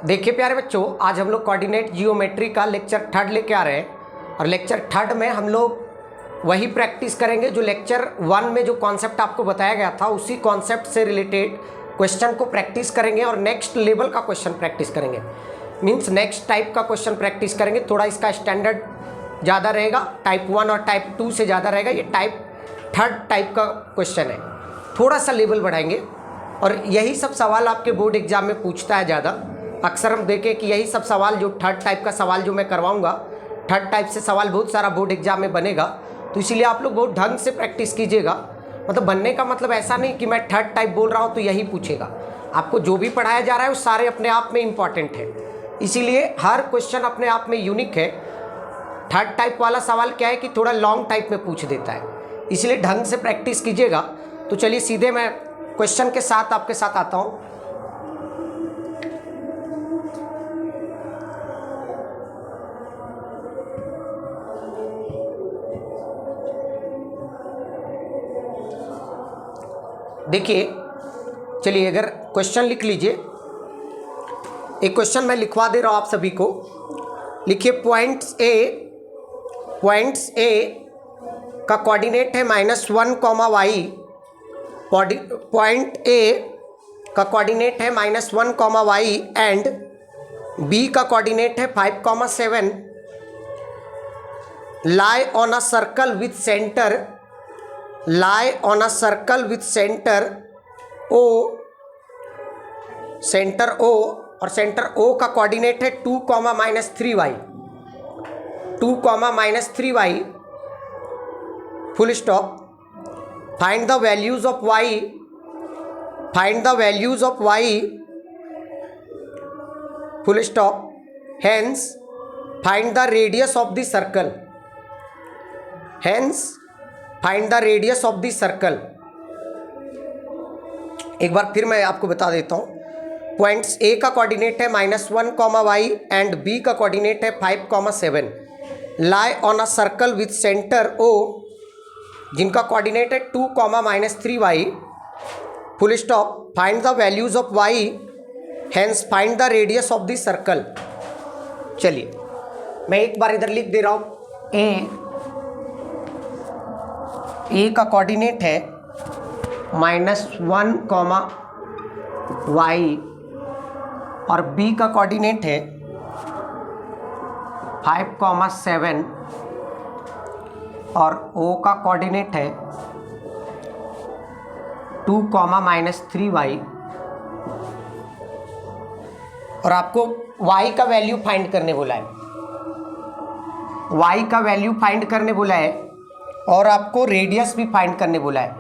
देखिए प्यारे बच्चों, आज हम लोग कोऑर्डिनेट जियोमेट्री का लेक्चर 3 लेके आ रहे हैं और लेक्चर 3 में हम लोग वही प्रैक्टिस करेंगे जो लेक्चर 1 में जो कॉन्सेप्ट आपको बताया गया था, उसी कॉन्सेप्ट से रिलेटेड क्वेश्चन को प्रैक्टिस करेंगे और नेक्स्ट लेवल का क्वेश्चन प्रैक्टिस करेंगे। मीन्स नेक्स्ट टाइप का क्वेश्चन प्रैक्टिस करेंगे। थोड़ा इसका स्टैंडर्ड ज़्यादा रहेगा, टाइप 1 और टाइप 2 से ज़्यादा रहेगा। ये टाइप 3 टाइप का क्वेश्चन है, थोड़ा सा लेवल बढ़ाएंगे और यही सब सवाल आपके बोर्ड एग्जाम में पूछता है ज़्यादा। अक्सर हम देखें कि यही सब सवाल जो 3 टाइप का सवाल जो मैं करवाऊंगा, 3 टाइप से सवाल बहुत सारा बोर्ड एग्जाम में बनेगा, तो इसीलिए आप लोग बहुत ढंग से प्रैक्टिस कीजिएगा। मतलब बनने का मतलब ऐसा नहीं कि मैं 3 टाइप बोल रहा हूँ तो यही पूछेगा। आपको जो भी पढ़ाया जा रहा है वो सारे अपने आप में इम्पॉर्टेंट है, इसीलिए हर क्वेश्चन अपने आप में यूनिक है। 3 टाइप वाला सवाल क्या है कि थोड़ा लॉन्ग टाइप में पूछ देता है, इसलिए ढंग से प्रैक्टिस कीजिएगा। तो चलिए सीधे मैं क्वेश्चन के साथ आपके साथ आता हूँ। देखिए, चलिए अगर क्वेश्चन लिख लीजिए। एक क्वेश्चन मैं लिखवा दे रहा हूँ आप सभी को। लिखिए, पॉइंट्स ए का कोऑर्डिनेट है -1, पॉइंट ए का कोऑर्डिनेट है -1, एंड बी का कोऑर्डिनेट है 5, 7। lie on a circle with center O, और सेंटर O का कोऑर्डिनेट है 2, -3y, 2, -3y, full stop. Find the values of y, full stop. Hence find the radius of the circle, एक बार फिर मैं आपको बता देता हूँ। पॉइंट्स ए का कोऑर्डिनेट है -1, एंड बी का कोऑर्डिनेट है 5, 7। Lie on a circle with centre O, जिनका कोऑर्डिनेट है 2, -3y, full stop. Find the values of y, hence find the radius of the circle. चलिए मैं एक बार इधर लिख दे रहा हूँ। ए का कोऑर्डिनेट है -1, y, और बी का कोऑर्डिनेट है 5, 7, और ओ का कोऑर्डिनेट है 2, -3y, और आपको y का वैल्यू फाइंड करने बोला है। y का वैल्यू फाइंड करने बोला है और आपको रेडियस भी फाइंड करने बोला है।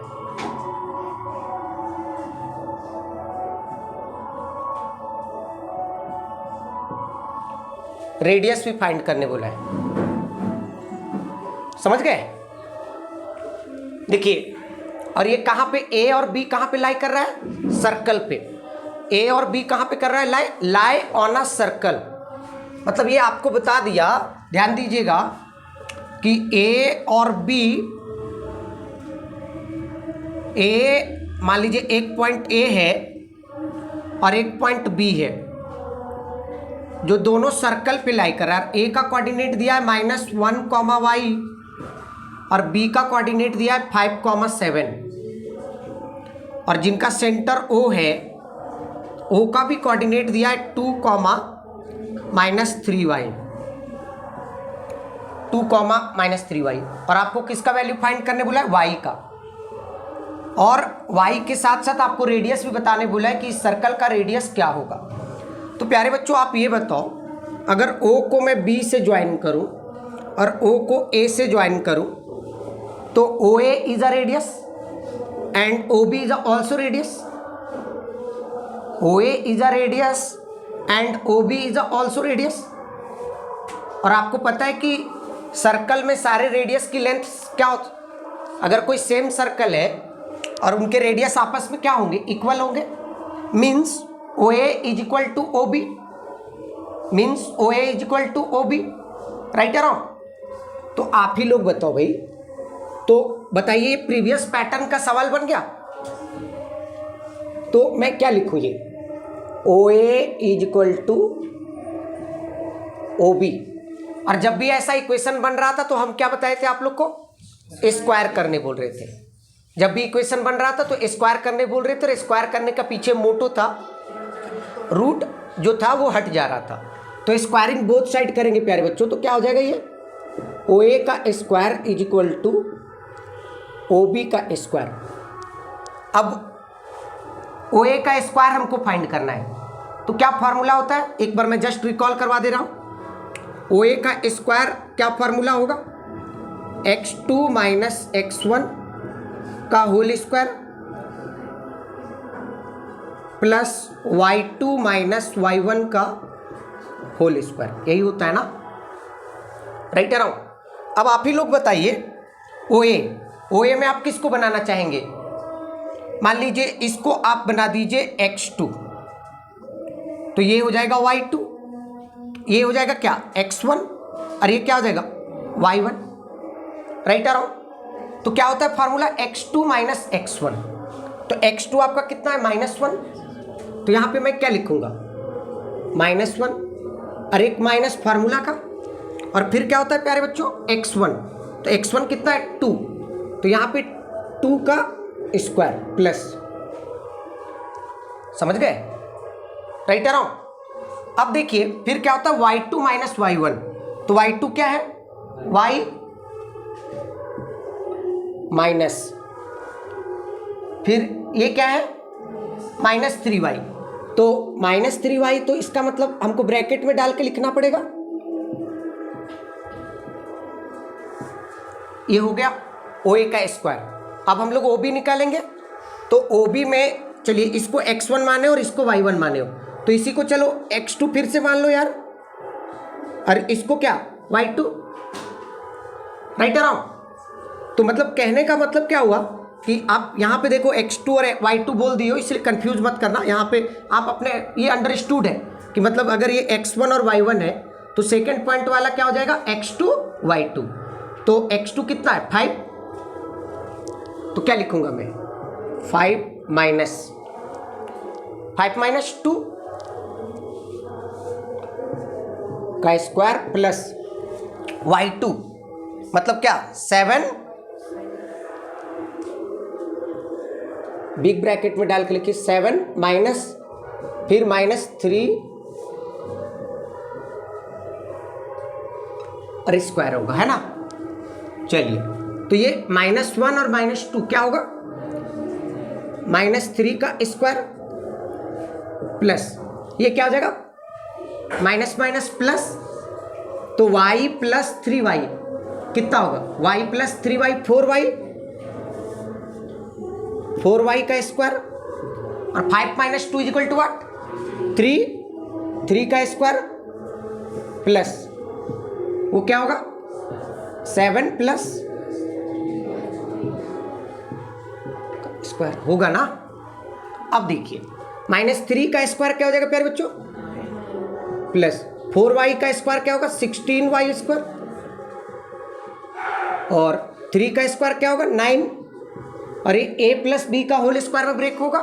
रेडियस भी फाइंड करने बोला है, समझ गए? देखिए, और ये कहां पे ए और बी कहां पे लाई कर रहा है? सर्कल पे। ए और बी कहां पे कर रहा है? Lie on a circle. मतलब ये आपको बता दिया, ध्यान दीजिएगा कि ए और बी, ए मान लीजिए एक पॉइंट ए है और एक पॉइंट बी है, जो दोनों सर्कल पे लाई कर रहा है। ए का कोऑर्डिनेट दिया है -1, y, और बी का कोऑर्डिनेट दिया है 5, 7, और जिनका सेंटर O है, O का भी कोऑर्डिनेट दिया है 2, -3y, 2, -3y, और आपको किसका वैल्यू फाइंड करने बोला है? y का। और y के साथ साथ आपको रेडियस भी बताने बोला है कि इस सर्कल का रेडियस क्या होगा। तो प्यारे बच्चों, आप ये बताओ, अगर O को मैं B से ज्वाइन करूं और O को A से ज्वाइन करूं, तो OA is a radius and OB is also radius. OA is a radius and OB is also radius. और आपको पता है कि सर्कल में सारे रेडियस की लेंथ क्या होती? अगर कोई सेम सर्कल है और उनके रेडियस आपस में क्या होंगे? इक्वल होंगे। Means OA is equal to OB, right या रॉन्ग? तो आप ही लोग बताओ भाई। तो बताइए, प्रीवियस पैटर्न का सवाल बन गया। तो मैं क्या लिखूँ? ये O A is equal to O B. और जब भी ऐसा इक्वेशन बन रहा था तो हम क्या बताए थे आप लोग को, स्क्वायर करने बोल रहे थे। जब भी इक्वेशन बन रहा था तो स्क्वायर करने बोल रहे थे, और स्क्वायर करने का पीछे मोटो था, रूट जो था वो हट जा रहा था। तो स्क्वायरिंग बोथ साइड करेंगे प्यारे बच्चों, तो क्या हो जाएगा ये ओ ए का square is equal to O B का स्क्वायर। अब ओ ए का स्क्वायर हमको फाइंड करना है, तो क्या फॉर्मूला होता है, एक बार मैं जस्ट रिकॉल करवा दे रहा हूं। ओ ए का स्क्वायर क्या फॉर्मूला होगा, x2 माइनस x1 का whole square plus y2 minus y1 का होल स्क्वायर, यही होता है ना, राइट अराउंड। अब आप ही लोग बताइए, ओ ए में आप किसको बनाना चाहेंगे, मान लीजिए इसको आप बना दीजिए x2, तो ये हो जाएगा y2, ये हो जाएगा क्या x1, और ये क्या हो जाएगा y1, राइट अराउंड। तो क्या होता है फार्मूला x2 माइनस x1, तो x2 आपका कितना है -1, तो यहां पे मैं क्या लिखूंगा -1, और एक माइनस फार्मूला का, और फिर क्या होता है प्यारे बच्चों x1, तो x1 कितना है 2, तो यहां पे 2 का स्क्वायर प्लस, समझ गए, राइट अराउंड। अब देखिए फिर क्या होता है y2 माइनस y1, तो y2 क्या है y माइनस, फिर ये क्या है -3y, तो -3y, तो इसका मतलब हमको ब्रैकेट में डाल के लिखना पड़ेगा, ये हो गया ओ ए का स्क्वायर। अब हम लोग ओ बी निकालेंगे, तो ओ बी में चलिए इसको x1 माने और इसको y1 माने हो, तो इसी को चलो x2 फिर से मान लो यार, और इसको क्या y2, राइट अराउंड। तो मतलब कहने का मतलब क्या हुआ कि आप यहाँ पे देखो x2 और y2 बोल दिए हो, इसलिए कंफ्यूज मत करना, यहाँ पे आप अपने ये अंडरस्टूड है कि मतलब अगर ये x1 और y1 है तो सेकेंड पॉइंट वाला क्या हो जाएगा x2 y2, तो x2 कितना है 5, तो क्या लिखूंगा मैं 5 माइनस 2 का स्क्वायर प्लस y2 मतलब क्या 7, बिग ब्रैकेट में डाल के लिखिए 7 माइनस फिर -3 और स्क्वायर होगा, है ना। चलिए तो ये -1 और -2 क्या होगा -3 का स्क्वायर प्लस ये क्या हो जाएगा माइनस माइनस प्लस, तो y प्लस 3y कितना होगा y प्लस 3y 4y का स्क्वायर, और 5 माइनस 2 इक्वल टू व्हाट 3 का स्क्वायर प्लस वो क्या होगा 7 प्लस स्क्वायर होगा ना। अब देखिए -3 का स्क्वायर क्या हो जाएगा प्यारे बच्चों प्लस 4y का स्क्वायर क्या होगा 16y स्क्वायर, और 3 का स्क्वायर क्या होगा 9, और ये a प्लस बी का होल स्क्वायर में ब्रेक होगा,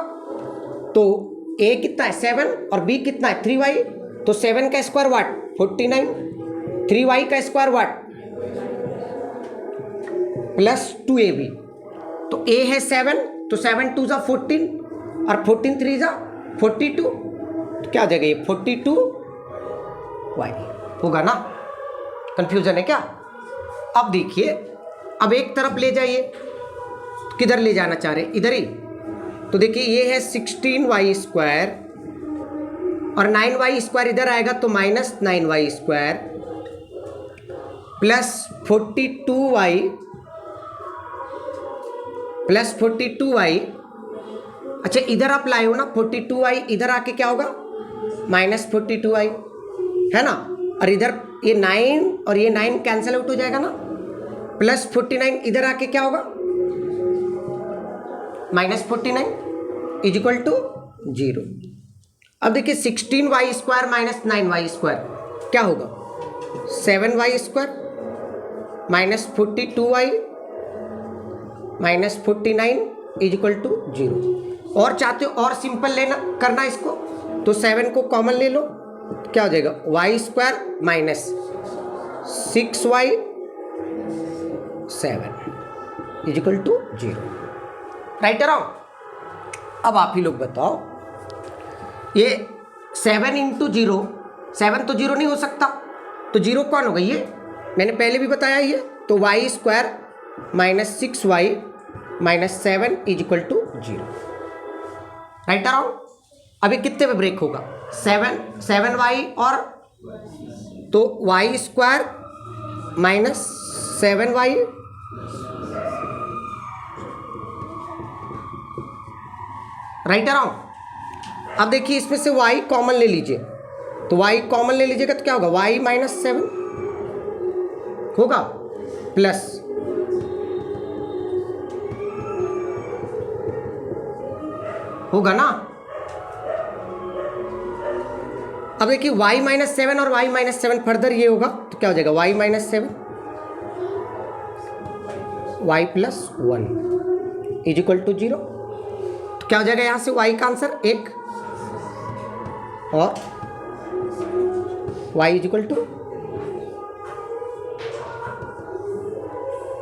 तो a कितना है 7 और b कितना है 3y, तो 7 का स्क्वायर वाट 49, 3y का स्क्वायर वाट प्लस 2ab, तो a है 7, तो 7 2 जा 14 और 14 3 जा 42, तो क्या हो जाएगा ये 42y होगा ना। कंफ्यूजन है क्या। अब देखिए अब एक तरफ ले जाइए, किधर ले जाना चाह रहे इधर ही, तो देखिए ये है 16y स्क्वायर और 9y स्क्वायर इधर आएगा तो -9y स्क्वायर प्लस 42y, अच्छा इधर आप लाए हो ना 42y, इधर आके क्या होगा -42y है ना, और इधर ये 9 और ये 9 कैंसिल आउट हो जाएगा ना, प्लस 49 इधर आके क्या होगा -49 इज इक्वल टू 0। अब देखिए 16y square minus 9y square क्या होगा 7y square minus 42y -49 is equal to 0। और चाहते हो और सिंपल लेना करना इसको, तो 7 को कॉमन ले लो, क्या हो जाएगा Y square minus 6y 7 is equal to 0। Right और रॉन्ग? अब आप ही लोग बताओ, ये 7 इंटू 0, 7 तो 0 नहीं हो सकता, तो 0 कौन होगा? ये मैंने पहले भी बताया ये, तो वाई स्क्वायर माइनस 6y माइनस 7 इजिकल टू 0। राइट और रॉन्ग? अभी कितने में ब्रेक होगा? 7y और तो Y square minus 7y right और रॉन्ग? अब देखिए इसमें से y कॉमन ले लीजिए, तो y कॉमन ले लीजिएगा तो क्या होगा? y माइनस 7 होगा प्लस होगा ना। अब देखिए y माइनस 7 और y माइनस 7 फर्दर ये होगा तो क्या हो जाएगा? y minus 7 y plus 1 is equal to 0। तो क्या हो जाएगा यहां से y का आंसर 1 और y is equal to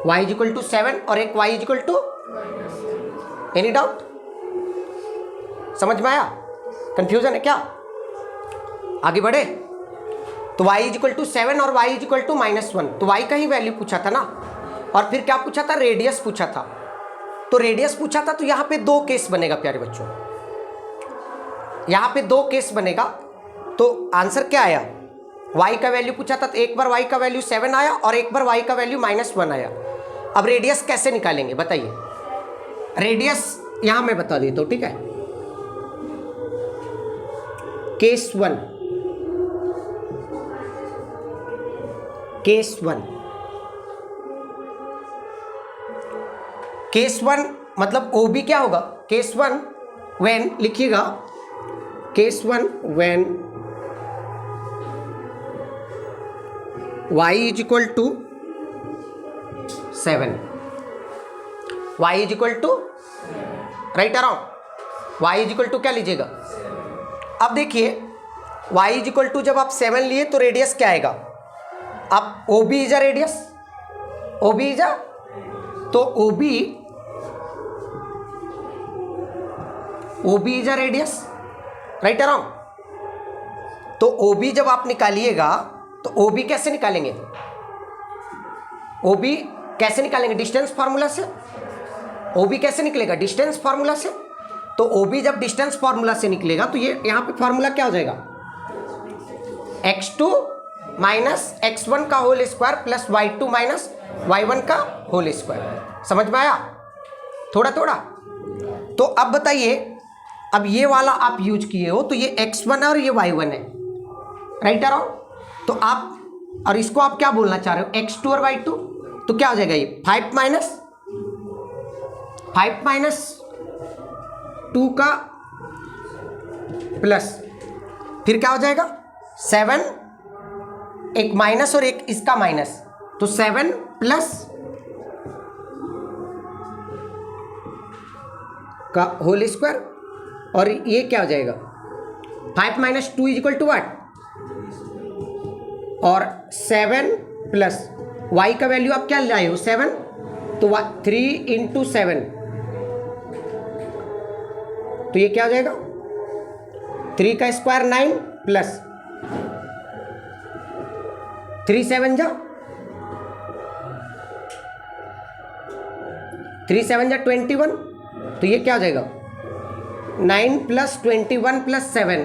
y is equal to 7 और एक y is equal to, any doubt? समझ में आया? कंफ्यूजन है क्या? आगे बढ़े। तो y इज इक्वल टू 7 और y is equal to minus 1, तो y का ही वैल्यू पूछा था ना। और फिर क्या पूछा था? रेडियस पूछा था। तो रेडियस पूछा था तो यहाँ पे दो केस बनेगा प्यारे बच्चों, यहाँ पे दो केस बनेगा। तो आंसर क्या आया? y का वैल्यू पूछा था तो एक बार y का वैल्यू 7 आया और एक बार y का वैल्यू माइनस 1 आया। अब रेडियस कैसे निकालेंगे बताइए? रेडियस यहां मैं बता देता हूं, ठीक है। केस 1, केस 1, केस 1 मतलब OB क्या होगा? केस 1 व्हेन लिखिएगा, case 1 when y is equal to 7, y is equal to, right around, y is equal to क्या लीजिएगा? अब देखिए y इज इक्वल टू जब आप 7 लिए तो रेडियस क्या आएगा? अब OB is a radius, OB is a, तो OB is a radius, right around. तो OB जब आप निकालिएगा तो OB कैसे निकालेंगे? OB कैसे निकालेंगे? डिस्टेंस फार्मूला से। OB कैसे निकलेगा? डिस्टेंस फार्मूला से। तो OB जब डिस्टेंस फार्मूला से निकलेगा तो ये यहाँ पे फार्मूला क्या हो जाएगा? x2 माइनस x1 का whole square plus y2 minus y1 का होल स्क्वायर। समझ में आया? थोड़ा थोड़ा। तो अब बताइए, अब ये वाला आप यूज किए हो तो ये x1 और ये y1 है, राइट अराउंड। तो आप और इसको आप क्या बोलना चाह रहे हो? x2 और y2। तो क्या हो जाएगा? ये 5 माइनस 2 का प्लस फिर क्या हो जाएगा? 7, एक माइनस और एक इसका माइनस, तो 7 प्लस का होल स्क्वायर और ये क्या हो जाएगा? 5 minus 2 is equal to what? और 7 प्लस y का वैल्यू आप क्या लाए हो? 7, तो 3 इंटू 7, तो ये क्या हो जाएगा? 3 का स्क्वायर 9 प्लस 3 7 जा 21, तो ये क्या हो जाएगा? 9 प्लस 21 प्लस 7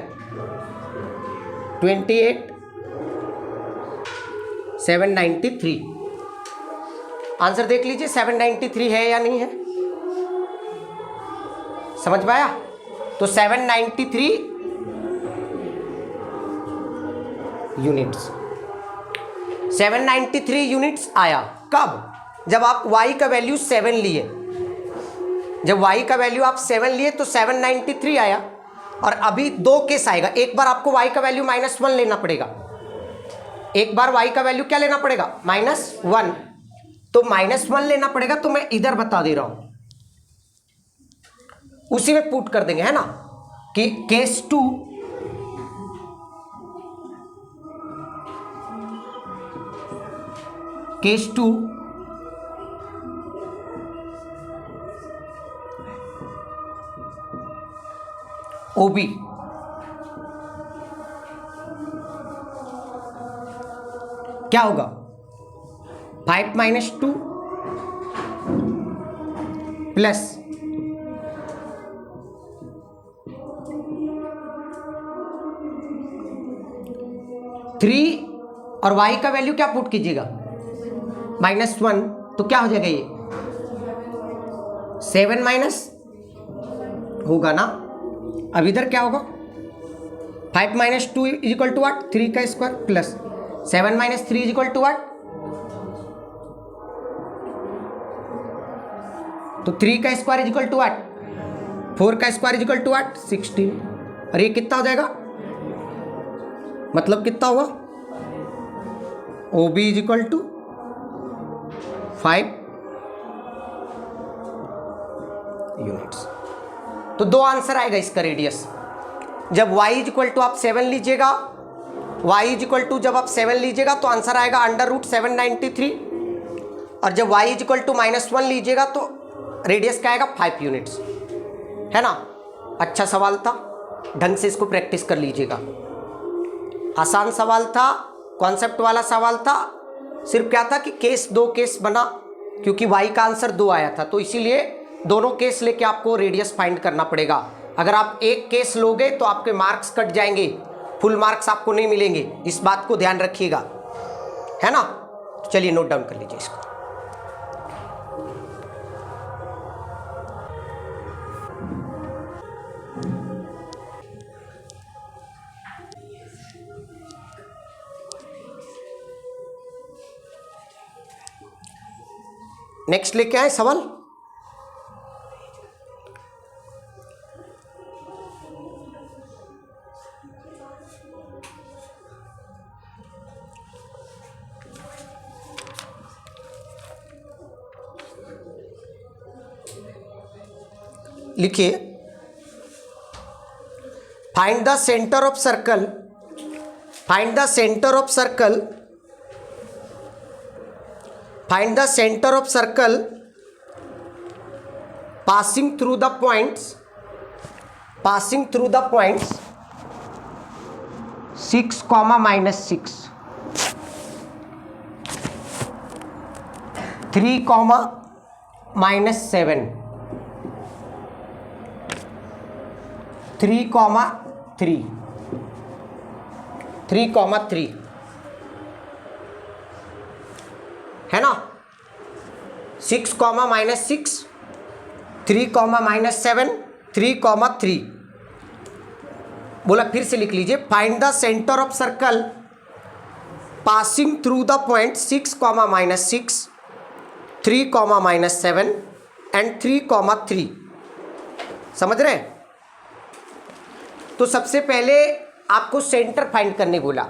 28 793। आंसर देख लीजिए 793 है या नहीं है, समझ में आया? तो 793 यूनिट्स, 793 यूनिट्स आया। कब? जब आप y का वैल्यू 7 लिए, जब y का वैल्यू आप 7 लिए तो 793 आया। और अभी दो केस आएगा, एक बार आपको y का वैल्यू -1 लेना पड़ेगा, एक बार y का वैल्यू क्या लेना पड़ेगा? -1। तो -1 लेना पड़ेगा, तो मैं इधर बता दे रहा हूं, उसी में पुट कर देंगे, है ना, कि केस 2 केस 2 OB क्या होगा 5 माइनस 2 प्लस 3 और y का वैल्यू क्या पुट कीजिएगा -1, तो क्या हो जाएगा ये 7 माइनस होगा ना। अब इधर क्या होगा 5 minus 2 is equal to what 3 का square plus 7 minus 3 is equal to what, तो 3 का square is equal to what 4 का square is equal to what 16। और ये कितना हो जाएगा मतलब कितना होगा OB is equal to 5 units. तो दो आंसर आएगा इसका रेडियस। जब y इज इक्वल टू आप 7 लीजिएगा, y इज इक्वल टू जब आप 7 लीजिएगा तो आंसर आएगा √793, और जब y इज इक्वल टू -1 लीजिएगा तो रेडियस क्या आएगा 5 यूनिट्स, है ना। अच्छा सवाल था, ढंग से इसको प्रैक्टिस कर लीजिएगा। आसान सवाल था, कॉन्सेप्ट वाला सवाल था। सिर्फ क्या था कि दो केस बना, क्योंकि y का आंसर 2 आया था, तो इसीलिए दोनों केस लेके आपको रेडियस फाइंड करना पड़ेगा। अगर आप एक केस लोगे तो आपके मार्क्स कट जाएंगे, फुल मार्क्स आपको नहीं मिलेंगे, इस बात को ध्यान रखिएगा, है ना। तो चलिए नोट डाउन कर लीजिए इसको। नेक्स्ट लेके आए सवाल। लिखिए find the centre of circle, find the centre of circle, find the centre of circle passing through the points, passing through the points 6, -6, 3, -7, 3, 3, 3, 3, है ना। 6, -6, 3, -7, 3, 3। बोला फिर से लिख लीजिए, find the centre of circle passing through the point 6, -6, 3, -7 and 3, 3। समझ रहे हैं। तो सबसे पहले आपको सेंटर फाइंड करने बोला,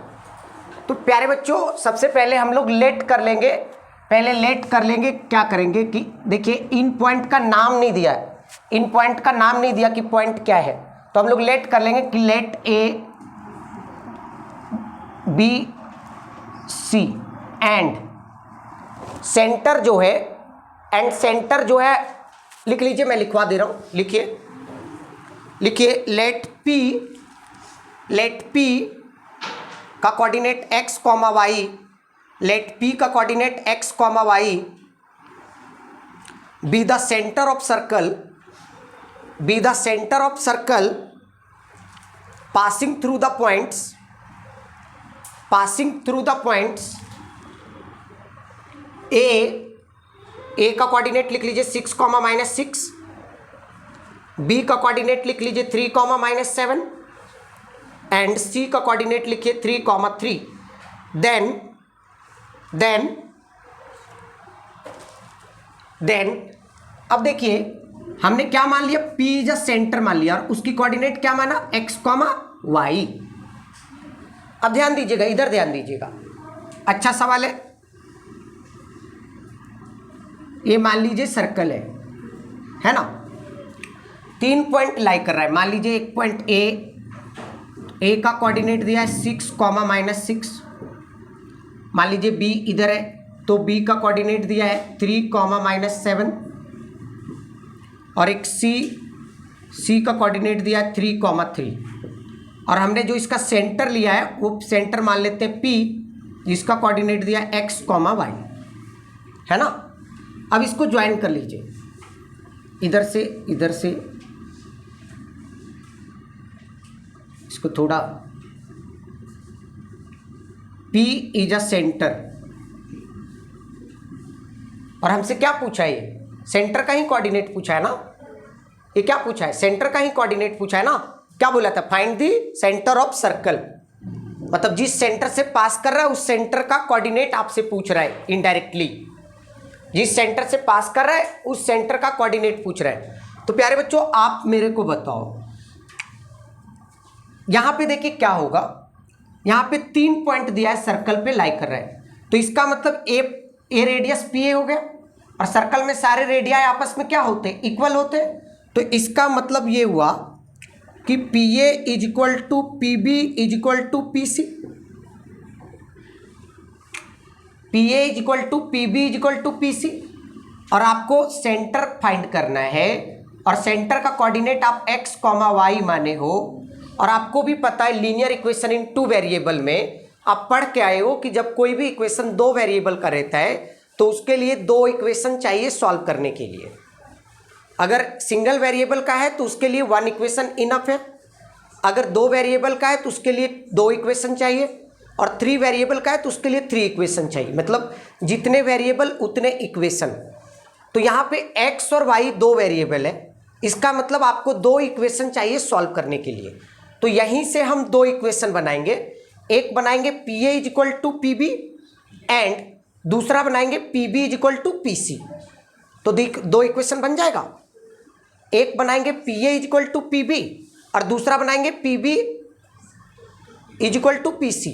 तो प्यारे बच्चों सबसे पहले हम लोग लेट कर लेंगे। पहले लेट कर लेंगे, क्या करेंगे कि देखिए इन पॉइंट का नाम नहीं दिया है, इन पॉइंट का नाम नहीं दिया कि पॉइंट क्या है, तो हम लोग लेट कर लेंगे कि let A B C and centre जो है, एंड सेंटर जो है लिख लीजिए, मैं लिखवा दे रहा हूँ, लिखिए लिखिए लेट P का coordinate x, y, let P का coordinate x, y be the centre of circle, be the centre of circle passing through the points, passing through the points A का कोऑर्डिनेट लिख लीजिए 6, -6, बी का coordinate लिख लीजिए 3, -7 and सी का coordinate लिखिए 3, 3। Then अब देखिए हमने क्या मान लिया, P इज अ सेंटर मान लिया, और उसकी कोऑर्डिनेट क्या माना x, y। अब ध्यान दीजिएगा, इधर ध्यान दीजिएगा, अच्छा सवाल ये मान लीजिए सर्कल है ना, 3 पॉइंट लाई कर रहा है। मान लीजिए एक पॉइंट ए का कोऑर्डिनेट दिया है 6, -6, मान लीजिए B इधर है, तो बी का कोऑर्डिनेट दिया है 3, -7 और एक सी का कोऑर्डिनेट दिया है 3, 3 और हमने जो इसका सेंटर लिया है वो सेंटर मान लेते हैं पी, जिसका कोऑर्डिनेट दिया है x, y, है ना। अब इसको ज्वाइन कर लीजिए, इधर से इसको थोड़ा, P इज अ सेंटर और हमसे क्या पूछा है, ये सेंटर का ही कोऑर्डिनेट पूछा है ना। ये क्या पूछा है, सेंटर का ही कोऑर्डिनेट पूछा है ना। क्या बोला था, find the centre of circle, मतलब जिस सेंटर से पास कर रहा है उस सेंटर का कोऑर्डिनेट आपसे पूछ रहा है इनडायरेक्टली। जिस सेंटर से पास कर रहा है उस सेंटर का कोऑर्डिनेट पूछ रहा है। तो प्यारे बच्चों आप मेरे को बताओ, यहां पे देखिए क्या होगा, यहां पे 3 पॉइंट दिया है, सर्कल पे लाई कर रहा है, तो इसका मतलब ए रेडियस पी ए हो गया और सर्कल में सारे रेडियाई आपस में क्या होते हैं, इक्वल होते हैं। तो इसका मतलब ये हुआ कि P A is equal to P B is equal to P C, P A is equal to P B is equal to P C. और आपको सेंटर फाइंड करना है और सेंटर का कोऑर्डिनेट आप x, y माने हो। और आपको भी पता है लीनियर इक्वेशन इन 2 वेरिएबल में आप पढ़ के आए हो कि जब कोई भी इक्वेशन 2 वेरिएबल का रहता है तो उसके लिए 2 इक्वेशन चाहिए सॉल्व करने के लिए। अगर सिंगल वेरिएबल का है तो उसके लिए 1 इक्वेशन इनफ है, अगर 2 वेरिएबल का है तो उसके लिए 2 इक्वेशन चाहिए, और 3 वेरिएबल का है तो उसके लिए 3 इक्वेशन चाहिए। मतलब जितने वेरिएबल उतने इक्वेशन। तो यहाँ पे x और y 2 वेरिएबल है, इसका मतलब आपको 2 इक्वेशन चाहिए सॉल्व करने के लिए। तो यहीं से हम 2 इक्वेशन बनाएंगे, एक बनाएंगे P A is equal to P B and दूसरा बनाएंगे P B is equal to P C. तो 2 इक्वेशन बन जाएगा, एक बनाएंगे P A is equal to P B और दूसरा बनाएंगे P B is equal to P C,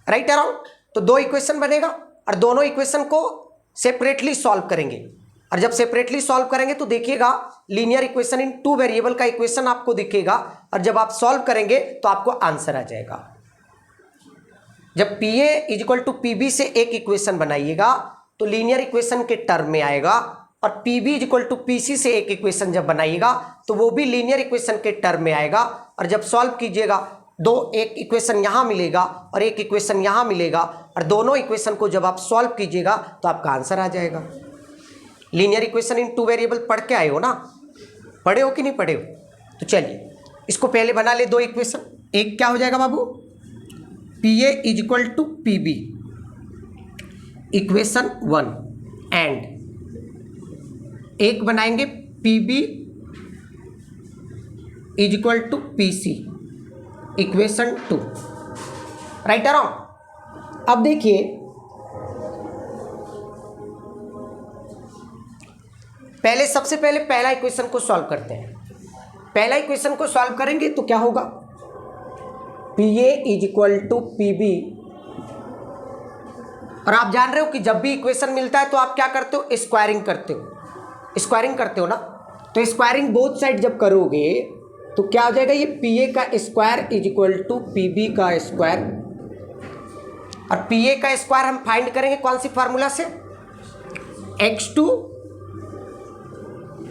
right around. तो 2 इक्वेशन बनेगा और दोनों इक्वेशन को सेपरेटली सॉल्व करेंगे। और जब सेपरेटली सॉल्व करेंगे तो देखिएगा लीनियर इक्वेशन इन 2 वेरिएबल का इक्वेशन आपको दिखेगा और जब आप सॉल्व करेंगे तो आपको आंसर आ जाएगा। जब P A is equal to P B से एक इक्वेशन बनाइएगा तो लीनियर इक्वेशन के टर्म में आएगा, और P B is equal to P C से एक इक्वेशन जब बनाइएगा तो वो भी लीनियर इक्वेशन के टर्म में आएगा। और जब सॉल्व कीजिएगा एक इक्वेशन यहाँ मिलेगा और एक इक्वेशन यहाँ मिलेगा, और दोनों इक्वेशन को जब आप सॉल्व कीजिएगा तो आपका आंसर आ जाएगा। लीनियर इक्वेशन इन 2 वेरिएबल पढ़ के आए हो ना, पढ़े हो कि नहीं पढ़े हो। तो चलिए इसको पहले बना ले 2 इक्वेशन। एक क्या हो जाएगा बाबू, P A is equal to P B equation 1 and एक बनाएंगे P B is equal to P C equation 2, right around. अब देखिए सबसे पहले पहला इक्वेशन को सॉल्व करते हैं। पहला इक्वेशन को सॉल्व करेंगे तो क्या होगा, P A is equal to P B. और आप जान रहे हो कि जब भी इक्वेशन मिलता है तो आप क्या करते हो, स्क्वायरिंग करते हो, स्क्वायरिंग करते हो ना। तो स्क्वायरिंग बोथ साइड जब करोगे तो क्या हो जाएगा, ये पी ए का square is equal to P B का स्क्वायर। और पी ए का स्क्वायर हम फाइंड करेंगे कौन सी फार्मूला से, x2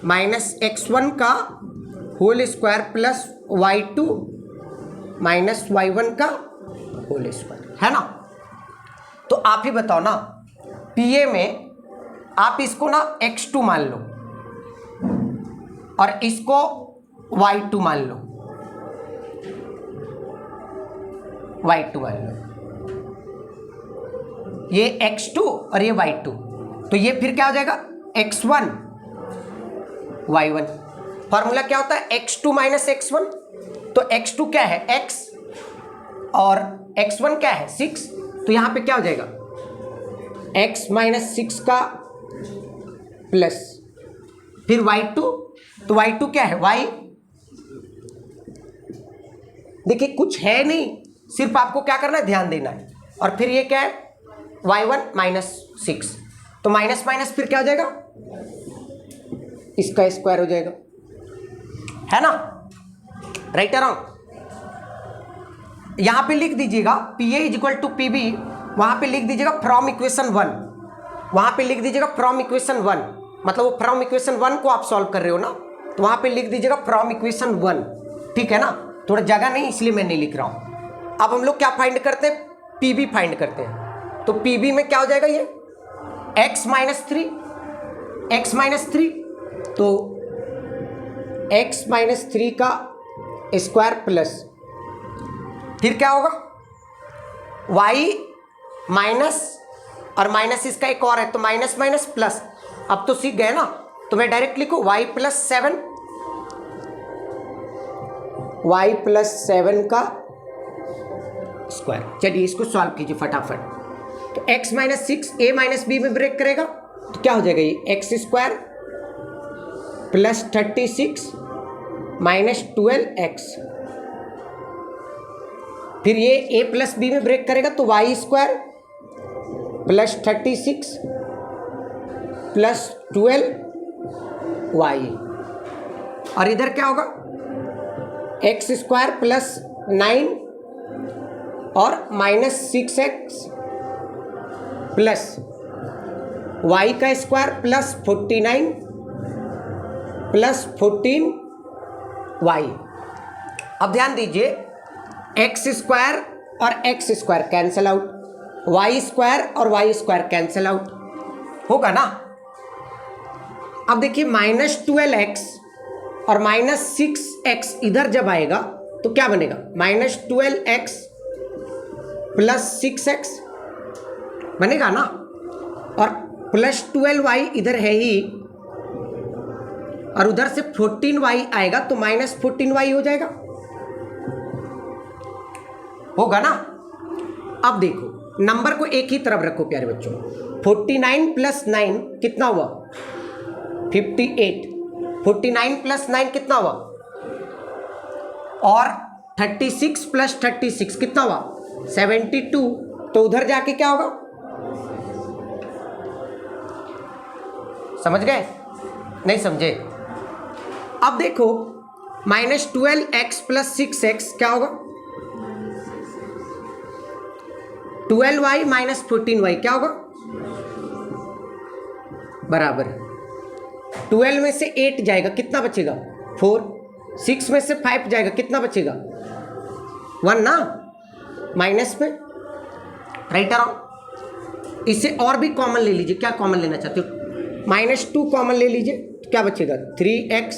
माइनस x1 का whole square plus y2 minus y1 का होल स्क्वायर, है ना। तो आप ही बताओ ना, पी ए में आप इसको ना x2 मान लो और इसको y2 मान लो, y2 मान लो, ये x2 और ये y2। तो ये फिर क्या हो जाएगा, x1 y1। फॉर्मूला क्या होता है, x2 माइनस x1। तो x2 क्या है, x, और x1 क्या है, 6। तो यहां पे क्या हो जाएगा, x माइनस 6 का प्लस फिर y2। तो y2 क्या है, y। देखिए कुछ है नहीं, सिर्फ आपको क्या करना है, ध्यान देना है। और फिर ये क्या है, y1 माइनस 6। तो माइनस माइनस फिर क्या हो जाएगा, इसका स्क्वायर हो जाएगा, है ना, राइट अराउंड। यहां पे लिख दीजिएगा P A is equal to P B, वहां पे लिख दीजिएगा फ्रॉम इक्वेशन 1। वहाँ पे लिख दीजिएगा फ्रॉम इक्वेशन 1, मतलब वो फ्रॉम इक्वेशन 1 को आप सॉल्व कर रहे हो ना, तो वहाँ पे लिख दीजिएगा फ्रॉम इक्वेशन 1, ठीक है ना। थोड़ा जगह नहीं इसलिए मैं नहीं लिख रहा हूँ। अब हम लोग क्या फाइंड करते हैं, पीबी फाइंड करते हैं। तो पीबी में क्या हो जाएगा, ये x माइनस 3, तो x माइनस 3 का स्क्वायर प्लस फिर क्या होगा y माइनस, और माइनस इसका एक और है तो माइनस माइनस प्लस। अब तो सीख गए ना, तो मैं डायरेक्ट लिखूँ y प्लस 7 का स्क्वायर। चलिए इसको सॉल्व कीजिए फटाफट। तो x minus 6 a minus B में ब्रेक करेगा तो क्या हो जाएगा, ये x square plus 36 minus 12x। फिर ये a प्लस बी में ब्रेक करेगा तो Y square plus 36 plus 12y। और इधर क्या होगा, एक्स स्क्वायर प्लस 9 और माइनस 6x प्लस y का स्क्वायर प्लस 49 प्लस 14y। अब ध्यान दीजिए, एक्स स्क्वायर और x square cancel out, y square और वाई स्क्वायर कैंसिल आउट, होगा ना। अब देखिए -12x और -6x इधर जब आएगा तो क्या बनेगा, -12x प्लस 6x बनेगा ना, और प्लस 12y इधर है ही, और उधर से 14y आएगा तो -14y हो जाएगा, होगा ना। अब देखो नंबर को एक ही तरफ रखो प्यारे बच्चों, 49 प्लस 9 कितना हुआ, 58, 49 प्लस 9 कितना हुआ, और 36 प्लस 36 कितना हुआ, 72। तो उधर जाके क्या होगा, समझ गए, नहीं समझे। अब देखो -12x प्लस 6x क्या होगा, 12y माइनस 14y क्या होगा, बराबर 12 में से 8 जाएगा कितना बचेगा, 4, 6 में से 5 जाएगा कितना बचेगा, 1 ना, माइनस में, राइट अराउंड। इसे और भी कॉमन ले लीजिए, क्या कॉमन लेना चाहते हो, -2 कॉमन ले लीजिए तो क्या बचेगा, 3x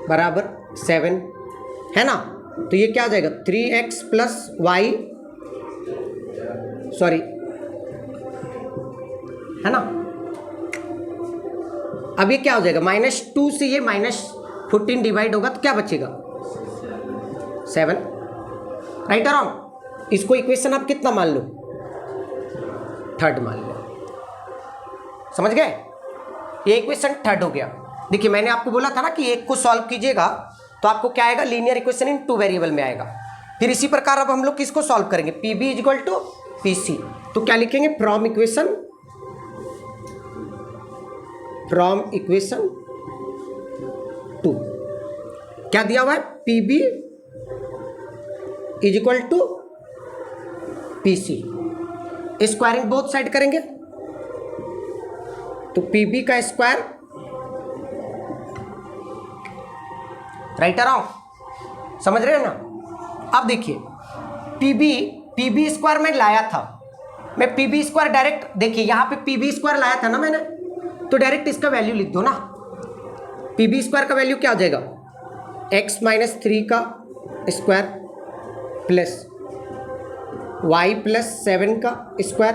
बराबर 7, है ना। तो ये क्या हो जाएगा, 3x प्लस वाई, सॉरी, है ना। अब ये क्या हो जाएगा, -2 से ये -14 डिवाइड होगा तो क्या बचेगा, 7, राइट अराउंड। इसको इक्वेशन आप कितना मान लो, 3rd मान लो, समझ गए, ये इक्वेशन 3rd हो गया। देखिए मैंने आपको बोला था ना कि एक को सॉल्व कीजिएगा तो आपको क्या आएगा, लीनियर इक्वेशन इन 2 वेरिएबल में आएगा। फिर इसी प्रकार अब हम लोग किसको सॉल्व करेंगे, PB is equal to PC. तो क्या लिखेंगे, फ्रॉम इक्वेशन 2 क्या दिया हुआ है, PB is equal to PC. Squaring both side करेंगे तो पीबी का स्क्वायर, राइट अराउंड, समझ रहे हैं ना। अब देखिए पीबी स्क्वायर में लाया था मैं, पीबी स्क्वायर डायरेक्ट, देखिए यहाँ पे पीबी स्क्वायर लाया था ना मैंने, तो डायरेक्ट इसका वैल्यू लिख दो ना। पीबी स्क्वायर का वैल्यू क्या हो जाएगा, x माइनस 3 का स्क्वायर प्लस y प्लस 7 का स्क्वायर,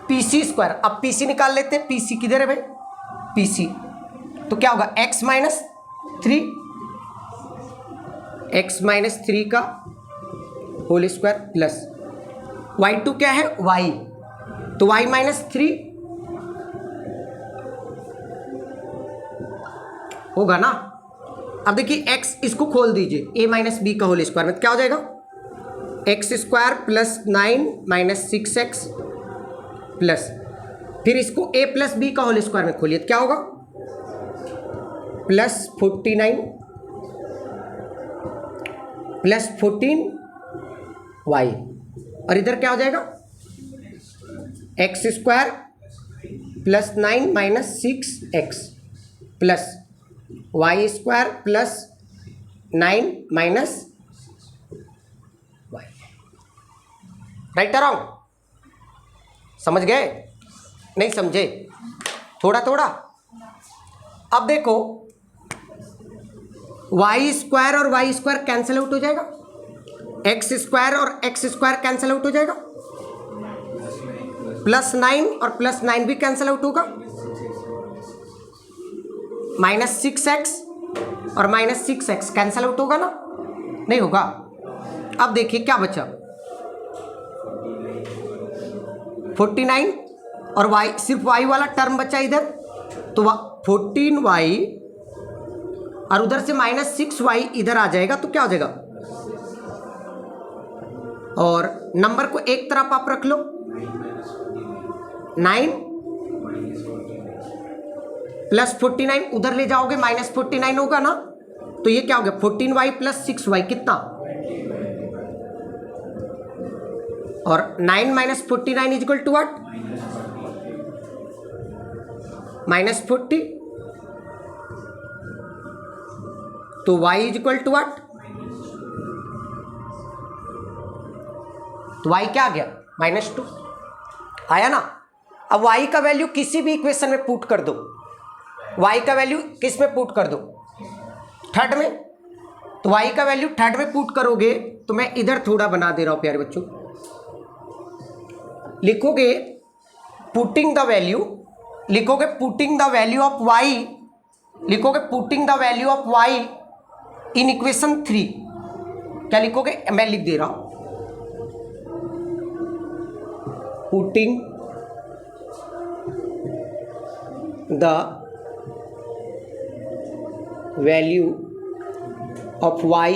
पीसी स्क्वायर। अब पीसी निकाल लेते हैं, पीसी किधर है भाई, पीसी, तो क्या होगा, x माइनस 3 का होल स्क्वायर प्लस y2 क्या है, y, तो y माइनस 3 होगा ना। अब देखिए x, इसको खोल दीजिए, a माइनस बी का होल स्क्वायर में क्या हो जाएगा, x square plus 9 minus 6x plus, फिर इसको a प्लस बी का होल स्क्वायर में खोलिए क्या होगा, प्लस 49 प्लस 14y। और इधर क्या हो जाएगा, x square plus 9 minus 6x plus y square plus 9 minus y. Right और रॉन्ग? समझ गए? नहीं समझे? थोड़ा थोड़ा। अब देखो वाई स्क्वायर और वाई स्क्वायर कैंसिल आउट हो जाएगा, एक्स स्क्वायर और एक्स स्क्वायर कैंसिल आउट हो जाएगा, प्लस 9 और प्लस 9 भी कैंसिल आउट होगा, माइनस 6x और माइनस 6x कैंसिल आउट होगा ना? नहीं होगा। अब देखिए क्या बचा, 49 और y, सिर्फ y वाला टर्म बचा इधर, तो 14y और उधर से माइनस 6y इधर आ जाएगा, तो क्या हो जाएगा, और नंबर को एक तरफ आप रख लो, 9 प्लस 49 उधर ले जाओगे माइनस 49 होगा ना, तो ये क्या हो गया 14y प्लस 6y कितना, और 9 minus 49 is equal to what, minus 40, तो y is equal to what, तो y क्या आ गया -2 आया ना। अब y का वैल्यू किसी भी इक्वेशन में पुट कर दो, y का वैल्यू किस में पुट कर दो, थर्ड में, तो y का वैल्यू थर्ड में पुट करोगे, तो मैं इधर थोड़ा बना दे रहा हूं प्यारे बच्चों, लिखोगे पुटिंग द वैल्यू, लिखोगे putting the value of y, लिखोगे putting the value of y in equation 3, क्या लिखोगे, मैं लिख दे रहा हूं, putting the value of y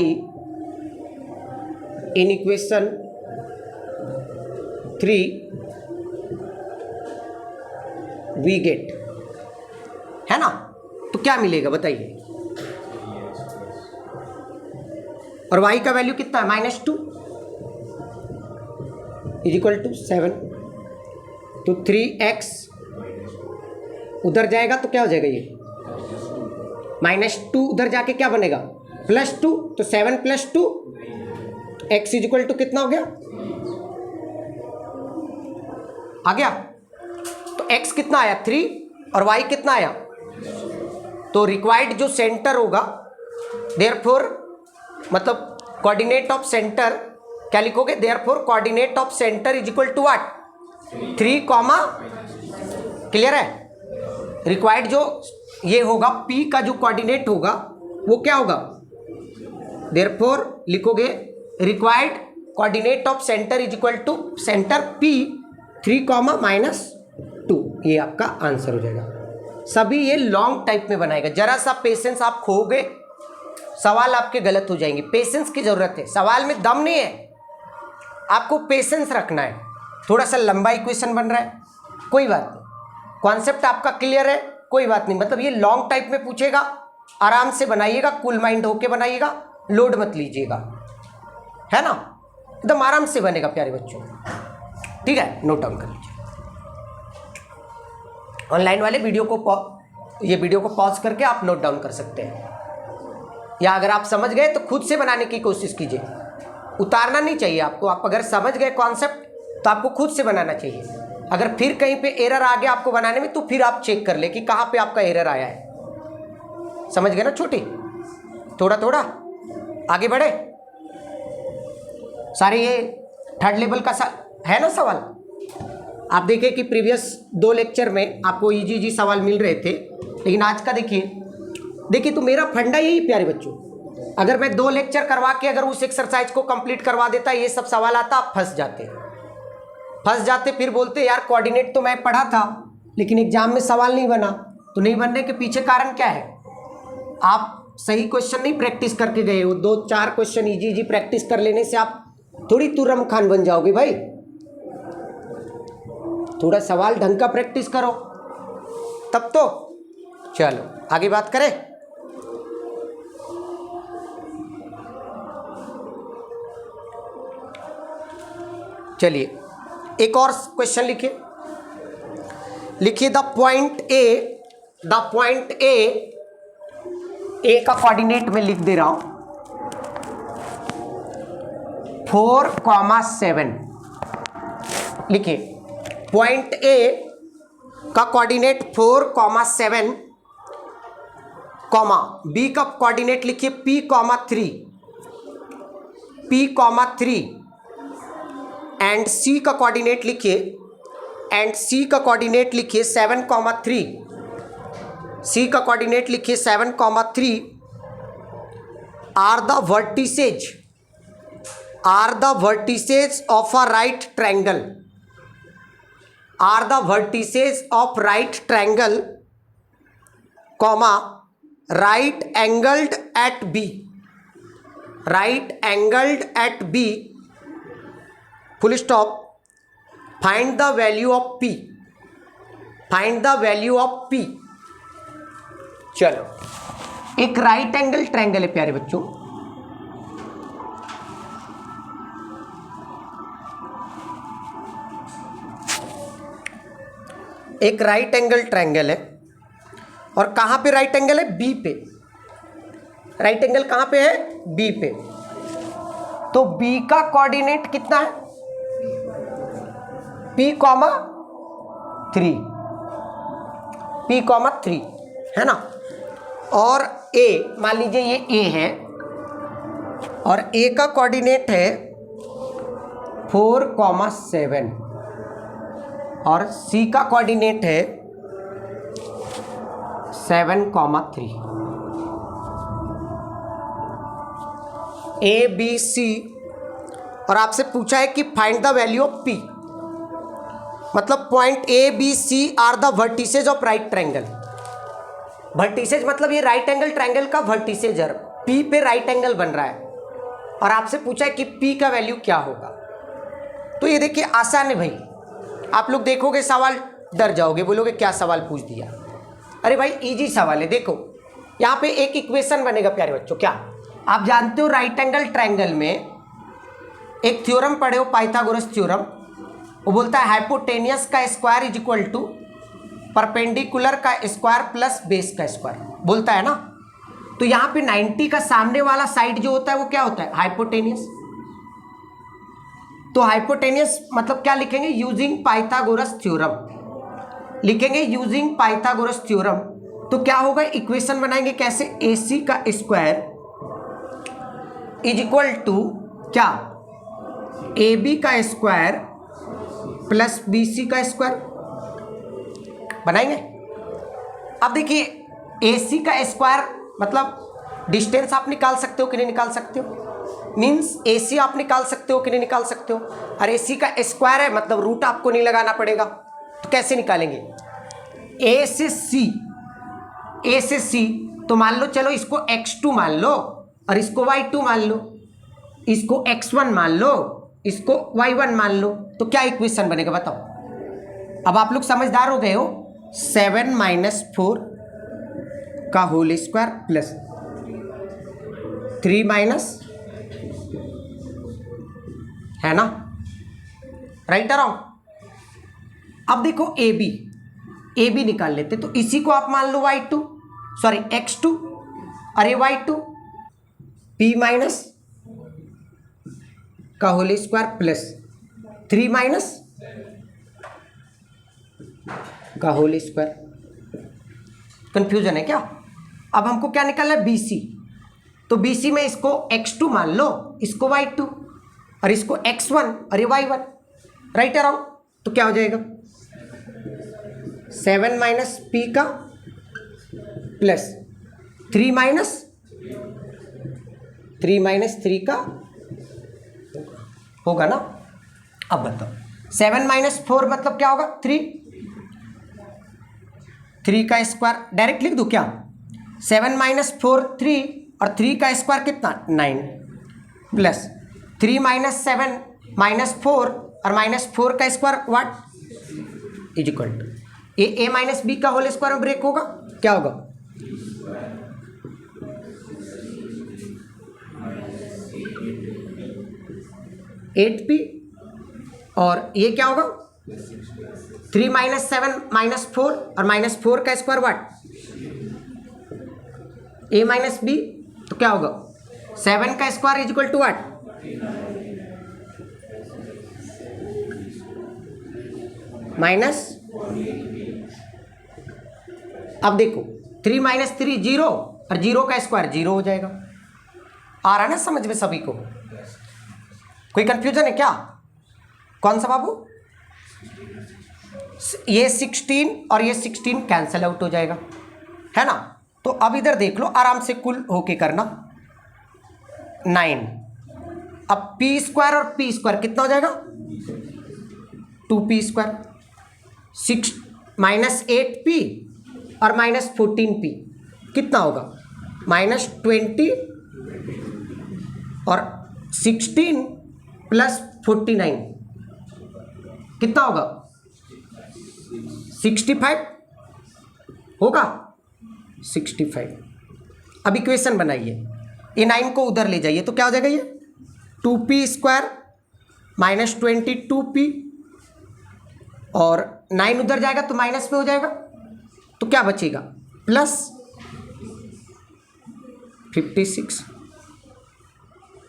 in equation 3 we get, है ना, तो क्या मिलेगा बताइए, और y का वैल्यू कितना है -2 इज इक्वल टू 7, तो 3x उधर जाएगा तो क्या हो जाएगा, ये -2 उधर जाके क्या बनेगा +2, तो 7 + 2 x इज इक्वल टू कितना हो गया, आ गया, तो x कितना आया 3 और y कितना आया, तो रिक्वायर्ड जो सेंटर होगा, देयरफॉर मतलब कोऑर्डिनेट ऑफ सेंटर क्या लिखोगे, therefore coordinate of centre is equal to what 3, clear है, रिक्वायर्ड जो ये होगा p का जो कोऑर्डिनेट होगा वो क्या होगा, देयरफॉर लिखोगे required coordinate of centre is equal to centre p 3, -2, ये आपका आंसर हो जाएगा। सभी ये लॉन्ग टाइप में बनाएगा, जरा सा पेशेंस आप खोगे सवाल आपके गलत हो जाएंगे, पेशेंस की जरूरत है, सवाल में दम नहीं है, आपको पेशेंस रखना है, थोड़ा सा लंबा इक्वेशन बन रहा है कोई बात नहीं, कॉन्सेप्ट आपका क्लियर है कोई बात नहीं, मतलब ये लॉन्ग टाइप में पूछेगा, आराम से बनाइएगा, कूल माइंड होके बनाइएगा, लोड मत लीजिएगा, है ना, एकदम आराम से बनेगा प्यारे बच्चों, ठीक है, नोट डाउन कर लीजिए। ऑनलाइन वाले वीडियो को पॉज करके आप नोट डाउन कर सकते हैं, या अगर आप समझ गए तो खुद से बनाने की कोशिश कीजिए, उतारना नहीं चाहिए आपको, आप अगर समझ गए कॉन्सेप्ट तो आपको खुद से बनाना चाहिए, अगर फिर कहीं पे एरर आ गया आपको बनाने में तो फिर आप चेक कर ले कि कहाँ पे आपका एरर आया है, समझ गए ना छोटी, थोड़ा थोड़ा आगे बढ़े। सारे ये थर्ड लेवल का है ना सवाल, आप देखिए कि प्रीवियस 2 लेक्चर में आपको इजी सवाल मिल रहे थे, लेकिन आज का देखिए तो मेरा फंडा यही प्यारे बच्चों, अगर मैं 2 लेक्चर करवा के अगर उस एक्सरसाइज को कंप्लीट करवा देता, ये सब सवाल आता, आप फंस जाते, फिर बोलते यार कोऑर्डिनेट तो मैं पढ़ा था लेकिन एग्जाम में सवाल नहीं बना, तो नहीं बनने के पीछे कारण क्या है, आप सही क्वेश्चन नहीं प्रैक्टिस करके गए हो, 2-4 क्वेश्चन इजी प्रैक्टिस कर लेने से आप थोड़ी तुर्रम खान बन जाओगे भाई, थोड़ा सवाल ढंग का प्रैक्टिस करो तब तो। चलो आगे बात करें, चलिए एक और क्वेश्चन लिखिए। लिखिए द पॉइंट ए का कोऑर्डिनेट में लिख दे रहा हूं 4,7। लिखिए पॉइंट ए का कोऑर्डिनेट 4,7, बी का कोऑर्डिनेट लिखिए P,3 एंड सी का कोऑर्डिनेट लिखिए 7,3। सी का कोऑर्डिनेट लिखिए 7,3 are the vertices of a right triangle, right angled at B, full stop, find the value of P। चलो एक राइट एंगल ट्रायंगल है प्यारे बच्चों, एक राइट एंगल ट्रायंगल है और कहां पे राइट एंगल है? बी पे। राइट एंगल कहां पे है? बी पे। तो बी का कोऑर्डिनेट कितना है? P,3 है ना। और ए, मान लीजिए ये ए है और ए का कोऑर्डिनेट है 4,7 और सी का कोऑर्डिनेट है 7,3। ए बी सी, और आपसे पूछा है कि find the value of P, मतलब point A B C are the vertices of right triangle. Vertices मतलब ये राइट एंगल ट्रायंगल का वर्टिसेज है, P पे राइट एंगल बन रहा है और आपसे पूछा है कि P का वैल्यू क्या होगा। तो ये देखिए आसान है भाई, आप लोग देखोगे सवाल डर जाओगे, बोलोगे क्या सवाल पूछ दिया। अरे भाई इजी सवाल है। देखो यहाँ पे एक इक्वेशन बनेगा प्यारे बच्चों। क्या आप जानते हो राइट एंगल ट्रायंगल में एक थ्योरम पढ़े हो, पाइथागोरस थ्योरम। वो बोलता है हाइपोटेनियस का square is equal to perpendicular का स्क्वायर प्लस बेस का स्क्वायर, बोलता है ना। तो यहाँ पे 90 का सामने वाला साइड जो होता है वो क्या होता है? हाइपोटेनियस। तो हाइपोटेनियस मतलब क्या लिखेंगे? यूजिंग पाइथागोरस थ्योरम लिखेंगे, यूजिंग पाइथागोरस थ्योरम। तो क्या होगा? इक्वेशन बनाएंगे कैसे? AC का स्क्वायर इज इक्वल टू क्या? AB का स्क्वायर प्लस BC का स्क्वायर बनाएंगे। अब देखिए AC का स्क्वायर मतलब डिस्टेंस आप निकाल सकते हो कि नहीं निकाल सकते हो, मीन्स AC आप निकाल सकते हो कि नहीं निकाल सकते हो। और AC का स्क्वायर है मतलब रूट आपको नहीं लगाना पड़ेगा। तो कैसे निकालेंगे? A से C, तो मान लो, चलो इसको x2 मान लो और इसको y2 मान लो, इसको x1 मान लो, इसको y1 मान लो। तो क्या इक्वेशन बनेगा बताओ? अब आप लोग समझदार हो गए हो। 7 - 4 का होल स्क्वायर प्लस 3 माइनस, है ना, राइट और रॉन्ग। अब देखो ए बी निकाल लेते, तो इसी को आप मान लो x2, अरे y2, P माइनस का होल स्क्वायर प्लस 3 माइनस का होल स्क्वायर। कंफ्यूजन है क्या? अब हमको क्या निकालना है? BC। तो BC में इसको x2 मान लो, इसको y2 और इसको x1 और ये y1, राइट अराउंड। तो क्या हो जाएगा? 7 माइनस P का प्लस 3 माइनस 3 का होगा ना। अब बताओ 7 - 4 मतलब क्या होगा? 3 का स्क्वायर डायरेक्ट लिख दूं क्या? 7 - 4 3 और 3 का स्क्वायर कितना? 9 प्लस 3 - 7 -4 और -4 का square what is equal to a minus B का होल स्क्वायर में ब्रेक होगा, क्या होगा? 8P और ये क्या होगा 3 माइनस 7 माइनस 4 और माइनस 4 का square what a minus B, तो क्या होगा 7 का square is equal to what minus. अब देखो 3 माइनस 3 0 और 0 का स्क्वायर 0 हो जाएगा। आ रहा है ना समझ में सभी को? कोई कंफ्यूजन है क्या? कौन सा बाबू? ये 16 और ये 16 कैंसिल आउट हो जाएगा, है ना। तो अब इधर देख लो आराम से, कुल होके करना 9। अब पी स्क्वायर और पी स्क्वायर कितना हो जाएगा 2p स्क्वायर, 6 माइनस 8p और माइनस 14p कितना होगा -20 और 16 प्लस 49 कितना होगा 65 होगा 65। अब इक्वेशन बनाइए, ये 9 को उधर ले जाइए तो क्या हो जाएगा ये 2p स्क्वायर माइनस 22p और 9 उधर जाएगा तो माइनस में हो जाएगा, तो क्या बचेगा plus 56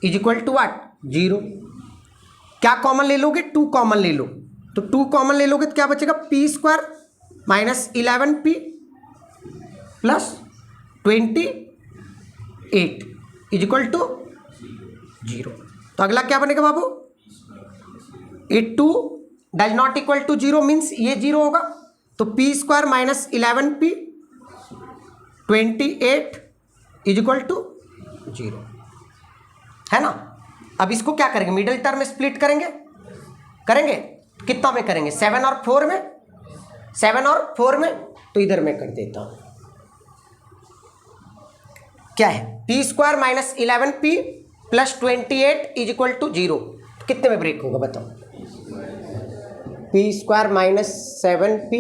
is equal to what 0। क्या कॉमन ले लोगे 2 कॉमन ले लो, तो 2 कॉमन ले लोगे तो क्या बचेगा p square minus 11p plus 28 is equal to 0। तो अगला क्या बनेगा बाबू, ये 2 does not equal to 0 means ये 0 होगा, तो p square minus 11p 28 is equal to 0, है ना। अब इसको क्या करेंगे मिडिल टर्म में स्प्लिट करेंगे, कितना में करेंगे 7 और 4 में, 7 और 4 में, तो इधर मैं कर देता हूं क्या है p square minus 11p plus 28 is equal to 0, तो कितने में ब्रेक होगा बताओ p square minus 7p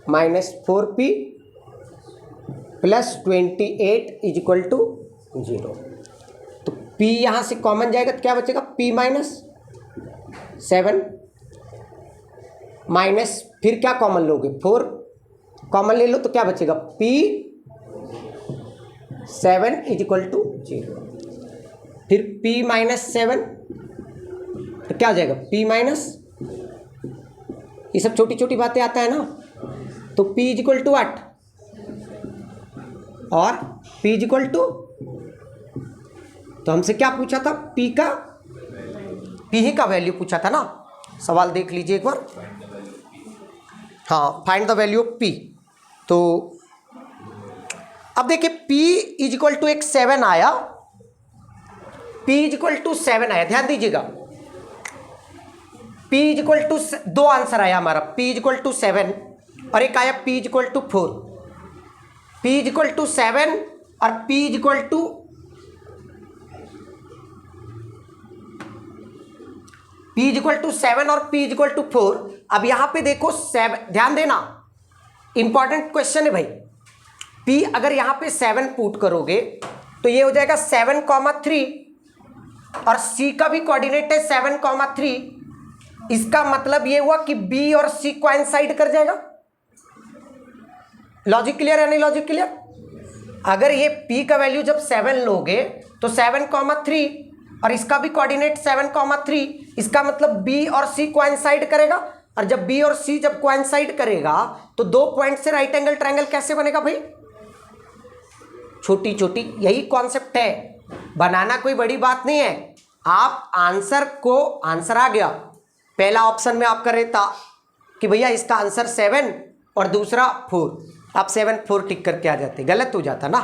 minus 4p plus 28 is equal to 0। तो p यहाँ से कॉमन जाएगा तो क्या बचेगा p माइनस 7 माइनस फिर क्या कॉमन लोगे 4 कॉमन ले लो तो क्या बचेगा p 7 इज इक्वल टू 0, फिर p माइनस 7 तो क्या हो जाएगा p माइनस, ये सब छोटी छोटी बातें आता है ना, तो p इज इक्वल टू 8 और p इज इक्वल टू, तो हमसे क्या पूछा था p ही का वैल्यू पूछा था ना, सवाल देख लीजिए एक बार। हाँ find the value of p, तो अब देखिए p इज इक्वल टू एक 7 आया, p इज इक्वल टू 7 आया, ध्यान दीजिएगा p is equal to 2 answer आया हमारा, p इज इक्वल टू 7 और एक आया p is equal to 4, p is equal to 7 और p is equal to p is equal to 7 और p इज इक्वल टू 4। अब यहां पे देखो 7, ध्यान देना इंपॉर्टेंट क्वेश्चन है भाई, p अगर यहां पे 7 पुट करोगे तो ये हो जाएगा 7,3 और c का भी कोऑर्डिनेट है 7,3, इसका मतलब ये हुआ कि b और c कोइंसाइड कर जाएगा। लॉजिक क्लियर है नहीं लॉजिक क्लियर? अगर ये p का वैल्यू जब 7 लोगे तो 7,3 और इसका भी कोऑर्डिनेट 7,3, इसका मतलब b और c कोइंसाइड करेगा, और जब b और c जब कोइंसाइड करेगा तो 2 पॉइंट से राइट एंगल ट्रायंगल कैसे बनेगा भाई, छोटी छोटी, यही कॉन्सेप्ट है, बनाना कोई बड़ी बात नहीं है। आप आंसर को, आंसर आ गया, पहला ऑप्शन में आपका रहता कि भैया इसका आंसर 7 और दूसरा 4, आप 7 4 टिक करके आ जाते, गलत हो जाता ना।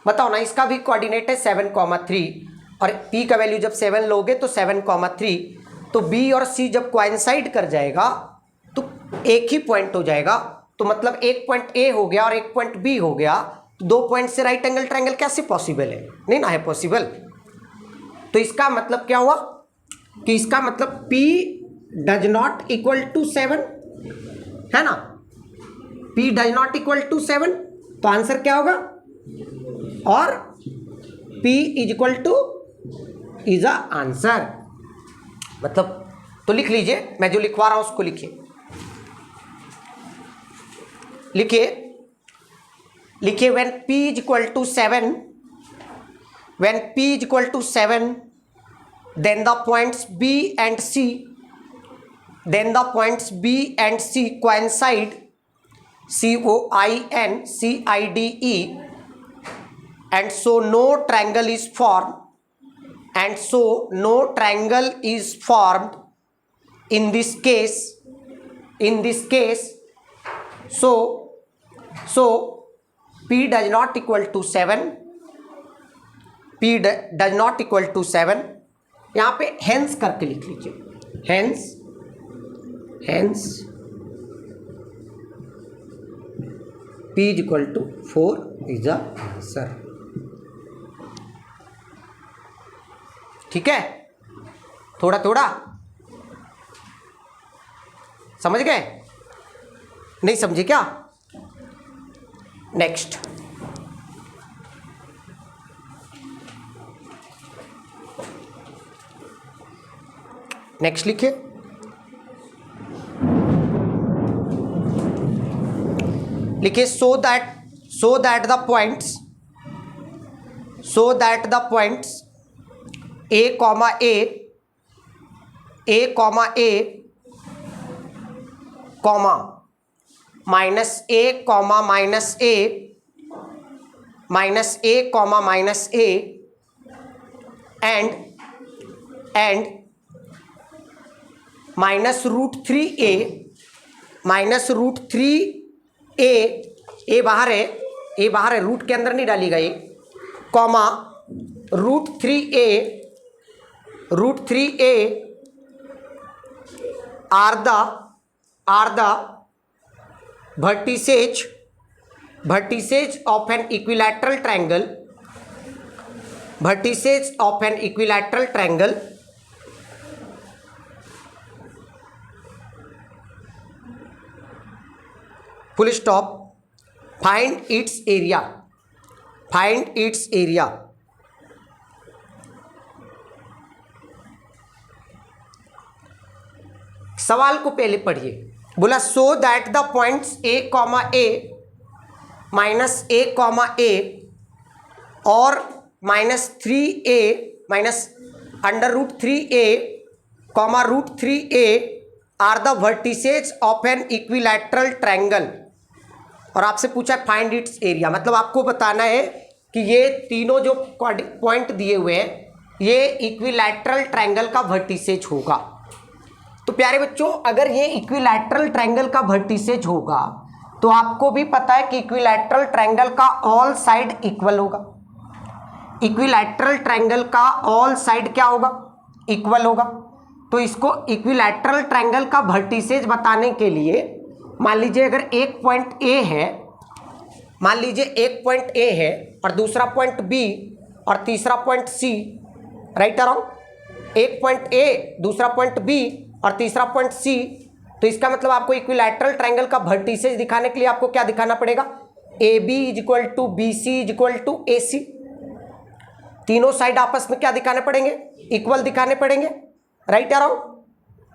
बताओ ना, इसका भी कोऑर्डिनेट है 7,3 और p का वैल्यू जब 7 लोगे तो 7,3, तो b और c जब कोइंसाइड कर जाएगा तो एक ही पॉइंट हो जाएगा, तो मतलब एक पॉइंट a हो गया और एक पॉइंट b हो गया, तो 2 पॉइंट से राइट एंगल ट्रायंगल कैसे पॉसिबल है, नहीं ना है पॉसिबल। तो इसका मतलब क्या हुआ कि इसका मतलब p does not equal to 7, है ना, p does not equal to 7, तो आंसर क्या होगा, और p is equal to is a answer. मतलब तो लिख लीजिए, मैं जो लिखवा रहा हूं उसको लिखिए, लिखिए when p is equal to 7, when p is equal to 7 then the points B and C, then the points B and C coincide, COINCIDE, and so no triangle is formed, and so no triangle is formed in this case, so P does not equal to 7, P does not equal to 7। यहाँ पे hence करके लिख लीजिए, hence P is equal to 4 is a answer. ठीक है, थोड़ा थोड़ा समझ गए? नहीं समझे क्या? नेक्स्ट, नेक्स्ट लिखिए, so that the points A comma minus A comma minus A and -√3a, A बाहर है, रूट के अंदर नहीं डाली गई, comma √3a are the vertices of an equilateral triangle, full stop, find its area। सवाल को पहले पढ़िए, बोला so that the points A comma a minus A comma a और -3a minus √3a comma √3a are the vertices of an equilateral triangle. और आपसे पूछा find its area, मतलब आपको बताना है कि ये तीनों जो पॉइंट दिए हुए हैं ये इक्विलैटरल ट्रायंगल का वर्टिसेज होगा। तो प्यारे बच्चों, अगर ये इक्विलैटरल ट्रायंगल का वर्टिसेज होगा तो आपको भी पता है कि इक्विलैटरल ट्रायंगल का ऑल साइड इक्वल होगा। इक्विलैटरल ट्रायंगल का ऑल साइड क्या होगा? इक्वल होगा। तो इसको इक्विलैटरल ट्रायंगल का वर्टिसेज बताने के लिए मान लीजिए अगर एक पॉइंट ए है, और दूसरा पॉइंट बी और तीसरा पॉइंट सी, राइट अराउंड, एक पॉइंट ए दूसरा पॉइंट बी और तीसरा पॉइंट सी, तो इसका मतलब आपको इक्विलैटरल ट्रायंगल का वर्टिसेज दिखाने के लिए आपको क्या दिखाना पड़ेगा? A B is equal to B C is equal to A C. तीनों साइड आपस में क्या दिखाने पड़ेंगे? इक्वल दिखाने पड़ेंगे, राइट अराउंड।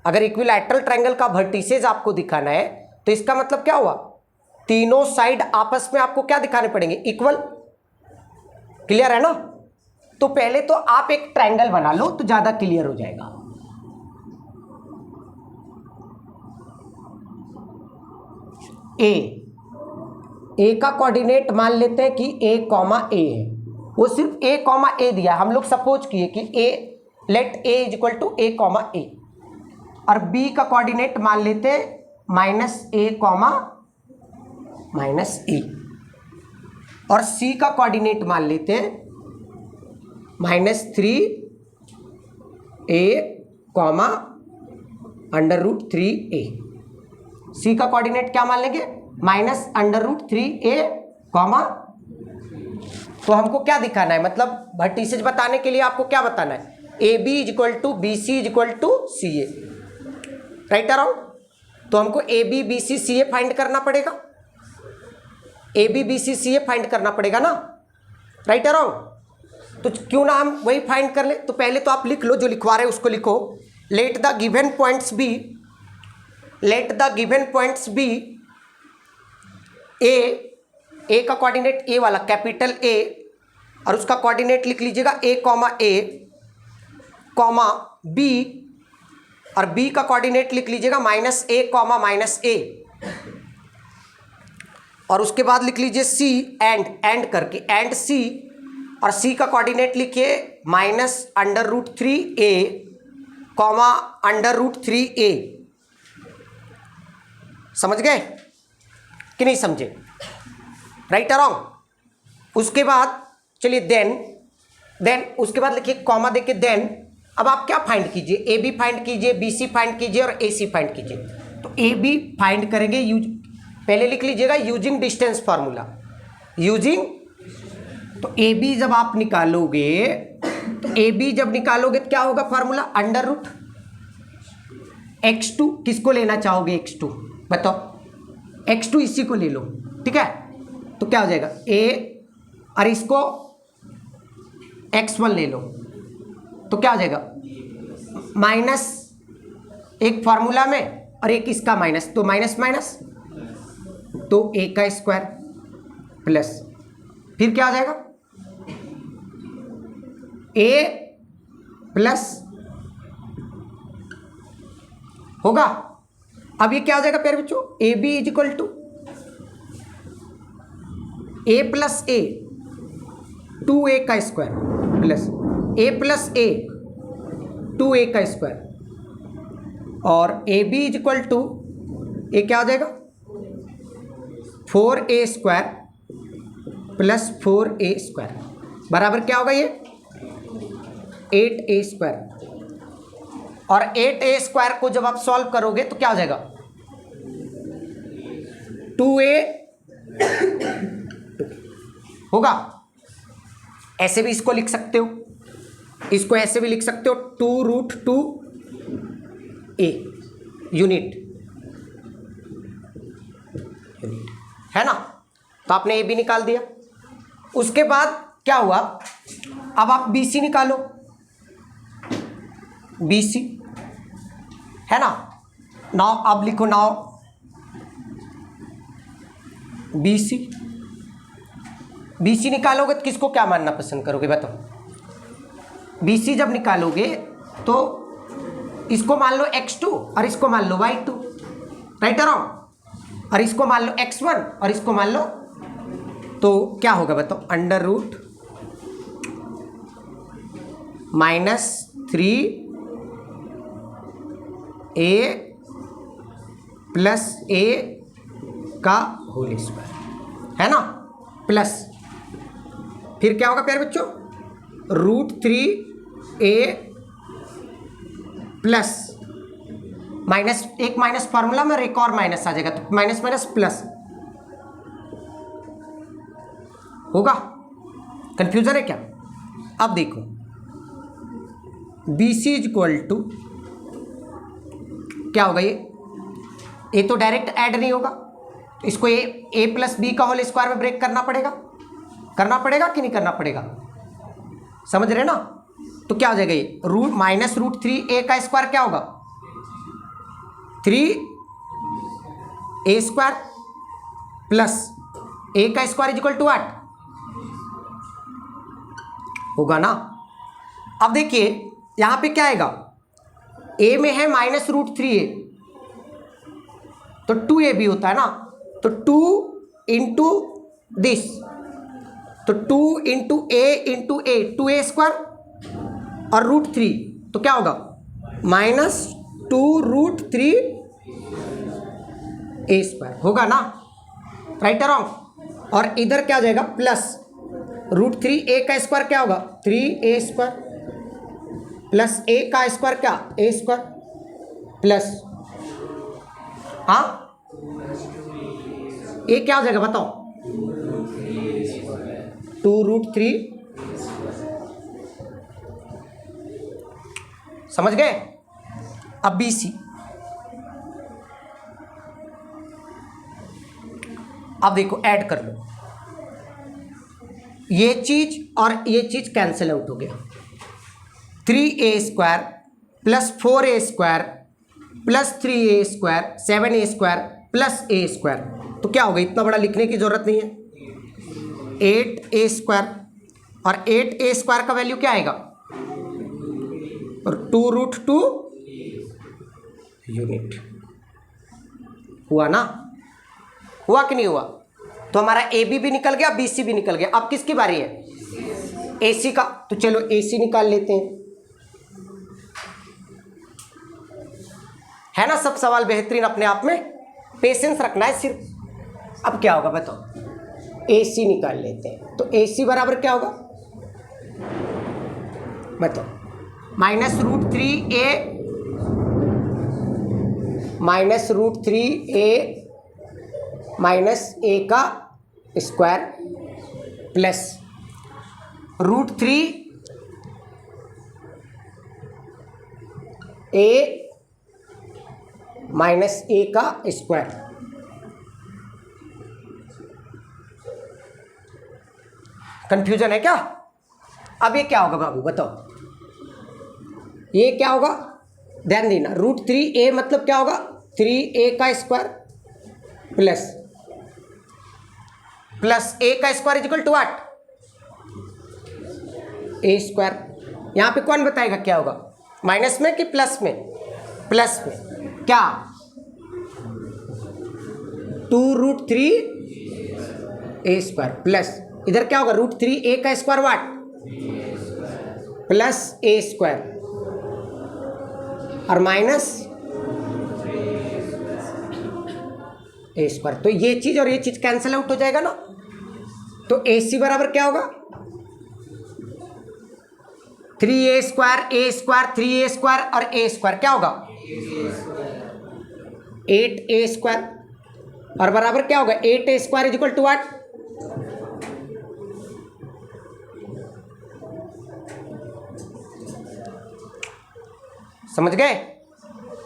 अगर इक्विलैटरल ट्रायंगल का वर्टिसेज आपको दिखाना है तो इसका मतलब क्या हुआ? तीनों साइड आपस में आपको क्या दिखाने पड़ेंगे? इक्वल। क्लियर है ना? तो पहले तो आप एक ट्रायंगल बना लो तो ज्यादा क्लियर हो जाएगा। ए का कोऑर्डिनेट मान लेते हैं कि ए कॉमा ए है, वो सिर्फ ए कॉमा ए दिया, हम लोग सपोज किए कि let A is equal to a comma a. और बी का कोऑर्डिनेट मान लेते हैं -a कॉमा -a, और सी का कोऑर्डिनेट मान लेते हैं -3a कॉमा √3a। सी का कोऑर्डिनेट क्या मान लेंगे? -√3a कॉमा, तो हमको क्या दिखाना है? मतलब वर्टिसेज बताने के लिए आपको क्या बताना है? A B is equal to B C is equal to C A, right around. तो हमको A B B C C A find करना पड़ेगा, A B B C C A find करना पड़ेगा ना, राइट अराउंड। तो क्यों ना हम वही फाइंड कर ले। तो पहले तो आप लिख लो, जो लिखवा रहे हैं उसको लिखो। Let the given points B A का कोऑर्डिनेट ए वाला कैपिटल ए, और उसका कोऑर्डिनेट लिख लीजिएगा ए कॉमा बी, और बी का कोऑर्डिनेट लिख लीजिएगा -a, और उसके बाद लिख लीजिए सी एंड करके एंड सी, और सी का कोऑर्डिनेट लिखिए -√3a, √3a। समझ गए कि नहीं समझे? राइट और रॉन्ग? उसके बाद चलिए देन उसके बाद लिखिए कॉमा देके देन। अब आप क्या फाइंड कीजिए, ए बी फाइंड कीजिए, बी सी फाइंड कीजिए और ए सी फाइंड कीजिए। तो ए बी फाइंड करेंगे पहले लिख लीजिएगा यूजिंग डिस्टेंस फार्मूला। तो ए बी जब आप निकालोगे, तो ए बी जब निकालोगे तो क्या होगा फार्मूला? √x2। किसको लेना चाहोगे x2 बताओ? x2 इसी को ले लो, ठीक है। तो क्या हो जाएगा ए, और इसको x1 ले लो, तो क्या हो जाएगा माइनस, एक फार्मूला में और एक इसका माइनस, तो माइनस, तो a का स्क्वायर प्लस, फिर क्या हो जाएगा a प्लस होगा। अब ये क्या हो जाएगा प्यारे बच्चों? A B is equal to a plus a 2a का square plus a plus a 2a का स्क्वायर, और A B is equal to A क्या हो जाएगा 4a square plus 4a square बराबर क्या होगा ये 8a स्क्वायर। और 8a स्क्वायर को जब आप सॉल्व करोगे तो क्या हो जाएगा 2a होगा। ऐसे भी इसको लिख सकते हो, इसको ऐसे भी लिख सकते हो 2√2a यूनिट है ना। तो आपने ए बी निकाल दिया। उसके बाद क्या हुआ, अब आप बी सी निकालो, बी सी है ना। नाउ अब लिखो नाउ बी सी निकालोगे तो किसको क्या मानना पसंद करोगे बताओ? बी सी जब निकालोगे तो इसको मान लो x2 और इसको मान लो y2, राइट और और इसको मान लो x1 और इसको मान लो, तो क्या होगा बताओ? √-3a प्लस a का होल स्क्वायर है ना, प्लस फिर क्या होगा प्यारे बच्चों √3a प्लस माइनस, एक माइनस फार्मूला में एक और माइनस आ जाएगा, तो माइनस माइनस प्लस होगा। कंफ्यूजन है क्या? अब देखो B C is equal to क्या होगा, ये तो डायरेक्ट ऐड नहीं होगा, तो इसको ए प्लस बी का होल स्क्वायर में ब्रेक करना पड़ेगा कि नहीं करना पड़ेगा? समझ रहे ना। तो क्या हो जाएगा ये -√3a का स्क्वायर क्या होगा 3a स्क्वायर प्लस a का स्क्वायर इज इक्वल टू 8 होगा ना। अब देखिए यहां पे क्या आएगा, a में है -√3a तो 2a भी होता है ना, तो 2 इंटू दिस, तो 2 into a into a 2a square और √3, तो क्या होगा -2√3a स्क्वायर होगा ना, राइट और रॉन्ग। और इधर क्या हो जाएगा प्लस √3a का स्क्वायर क्या होगा 3a स्क्वायर प्लस a का स्क्वायर क्या a स्क्वायर प्लस हाँ a क्या हो जाएगा बताओ 2√3। समझ गए? अब बी सी, अब देखो ऐड कर लो, ये चीज और ये चीज कैंसिल आउट हो गया। 3a² plus 4a² plus 3a² 7a² plus a²। तो क्या होगा, इतना बड़ा लिखने की जरूरत नहीं है। 8a² और 8a² का वैल्यू क्या आएगा, और 2√2 यूनिट। हुआ ना, हुआ कि नहीं हुआ? तो हमारा AB भी निकल गया, BC भी निकल गया। अब किसकी बारी है, AC का। तो चलो AC निकाल लेते हैं, है ना। सब सवाल बेहतरीन अपने आप में, पेशेंस रखना है सिर्फ। अब क्या होगा बताओ, AC निकाल लेते हैं। तो AC बराबर क्या होगा बताओ, -√3a -√3a का स्क्वायर प्लस √3a -a का स्क्वायर। कंफ्यूजन है क्या? अब ये क्या होगा बाबू बताओ, ये क्या होगा, ध्यान देना। √3a मतलब क्या होगा, 3a का स्क्वायर प्लस a का square equal to what, a²। यहां पे कौन बताएगा क्या होगा, माइनस में कि प्लस में? प्लस में। क्या 2√3a² प्लस इधर क्या होगा, √3a का स्क्वायर व्हाट, प्लस a² और माइनस a²। तो ये चीज और ये चीज कैंसिल आउट हो जाएगा ना। तो AC बराबर क्या होगा, 3a², a² 3a² और a² क्या होगा, 8a² और बराबर क्या होगा, 8a² इक्वल टू व्हाट, समझ गए?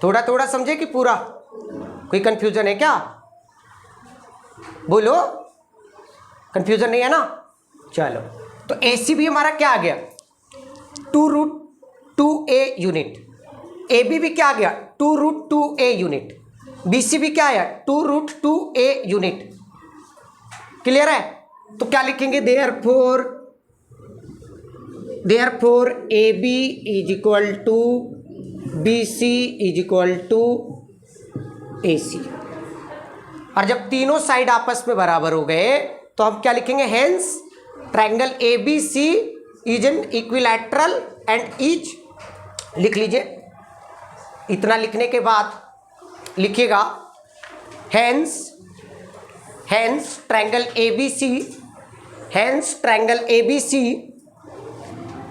थोड़ा थोड़ा समझे कि पूरा? कोई कंफ्यूजन है क्या, बोलो। कंफ्यूजन नहीं है ना, चलो। तो AC भी हमारा क्या आ गया, 2√2a यूनिट। AB भी क्या आ गया, 2√2a यूनिट। BC भी क्या आया, 2√2a यूनिट। क्लियर है? तो क्या लिखेंगे, therefore AB is equal to BC is equal to AC। और जब तीनों साइड आपस में बराबर हो गए तो हम क्या लिखेंगे, hence triangle ABC is an equilateral and each. लिख लीजिए। इतना लिखने के बाद लिखिएगा, hence triangle ABC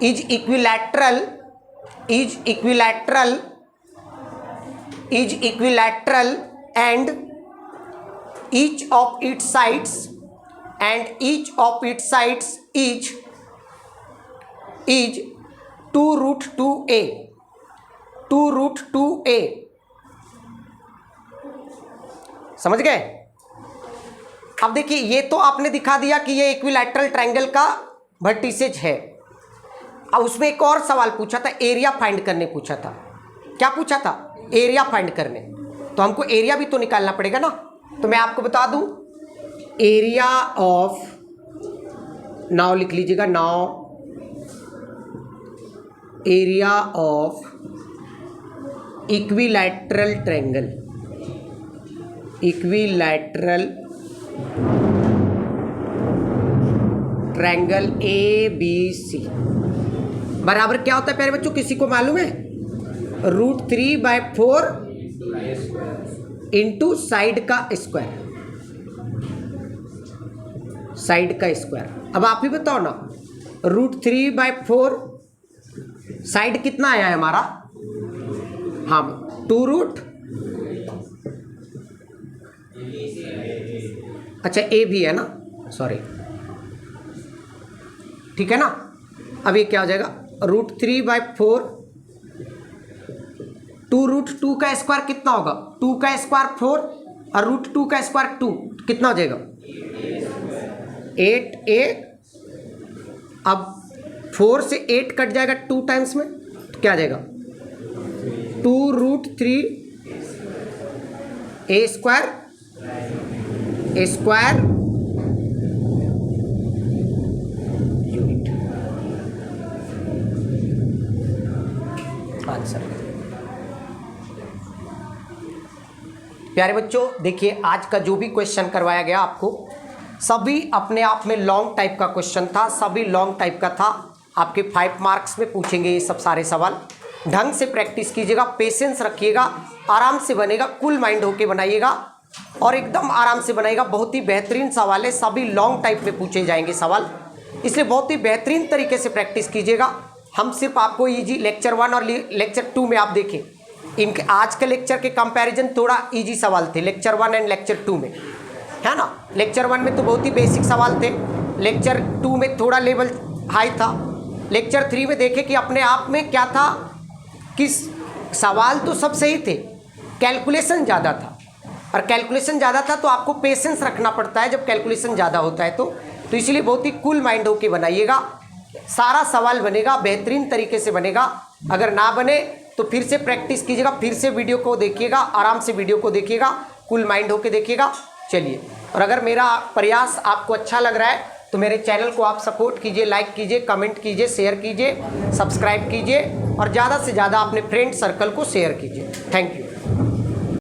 is equilateral and each of its sides is 2√2a। समझ गए? अब देखिए, ये तो आपने दिखा दिया कि ये इक्विलैटरल ट्रायंगल का वर्टिसेज है। अब उसमें एक और सवाल पूछा था, एरिया फाइंड करने पूछा था। क्या पूछा था, एरिया फाइंड करने। तो हमको एरिया भी तो निकालना पड़ेगा ना। तो मैं आपको बता दूं, एरिया ऑफ, नाउ लिख लीजिएगा, area of equilateral triangle ABC बराबर क्या होता है प्यारे बच्चों, किसी को मालूम है? √3/4 इंटू साइड का स्क्वायर। अब आप ही बताओ ना, √3/4 साइड कितना आया है हमारा, हाँ 2√, अच्छा A भी है ना, सॉरी, ठीक है ना। अब ये क्या हो जाएगा, √3/4, 2√2 का स्क्वायर कितना होगा, 2 का स्क्वायर 4 और √2 का स्क्वायर 2, कितना हो जाएगा 8a अब 4 से 8 कट जाएगा 2 टाइम्स में, तो क्या आ जाएगा 2√3 a स्क्वायर यूनिट आंसर। प्यारे बच्चों देखिए, आज का जो भी क्वेश्चन करवाया गया आपको, सभी अपने आप में लॉन्ग टाइप का क्वेश्चन था, सभी लॉन्ग टाइप का था। आपके 5 मार्क्स में पूछेंगे ये सब सारे सवाल। ढंग से प्रैक्टिस कीजिएगा, पेशेंस रखिएगा, आराम से बनेगा, कूल माइंड होके बनाइएगा और एकदम आराम से बनाइएगा। बहुत ही बेहतरीन सवाल है, सभी लॉन्ग टाइप में पूछे जाएंगे सवाल, इसलिए बहुत ही बेहतरीन तरीके से प्रैक्टिस कीजिएगा। हम सिर्फ आपको ईजी लेक्चर 1 और लेक्चर 2 में आप देखें, इनके आज के लेक्चर के कंपैरिजन थोड़ा इजी सवाल थे लेक्चर 1 एंड लेक्चर 2 में, है ना। लेक्चर 1 में तो बहुत ही बेसिक सवाल थे, लेक्चर 2 में थोड़ा लेवल हाई था, लेक्चर 3 में देखें कि अपने आप में क्या था, किस सवाल तो सब सही थे, कैलकुलेशन ज़्यादा था, और कैलकुलेशन ज़्यादा था तो आपको पेशेंस रखना पड़ता है जब कैलकुलेशन ज़्यादा होता है तो इसलिए बहुत ही कूल माइंड होके बनाइएगा। सारा सवाल बनेगा, बेहतरीन तरीके से बनेगा। अगर ना बने तो फिर से प्रैक्टिस कीजिएगा, फिर से वीडियो को देखिएगा, आराम से वीडियो को देखिएगा, कूल माइंड होके देखिएगा। चलिए, और अगर मेरा प्रयास आपको अच्छा लग रहा है तो मेरे चैनल को आप सपोर्ट कीजिए, लाइक कीजिए, कमेंट कीजिए, शेयर कीजिए, सब्सक्राइब कीजिए और ज़्यादा से ज़्यादा अपने फ्रेंड सर्कल को शेयर कीजिए। Thank you.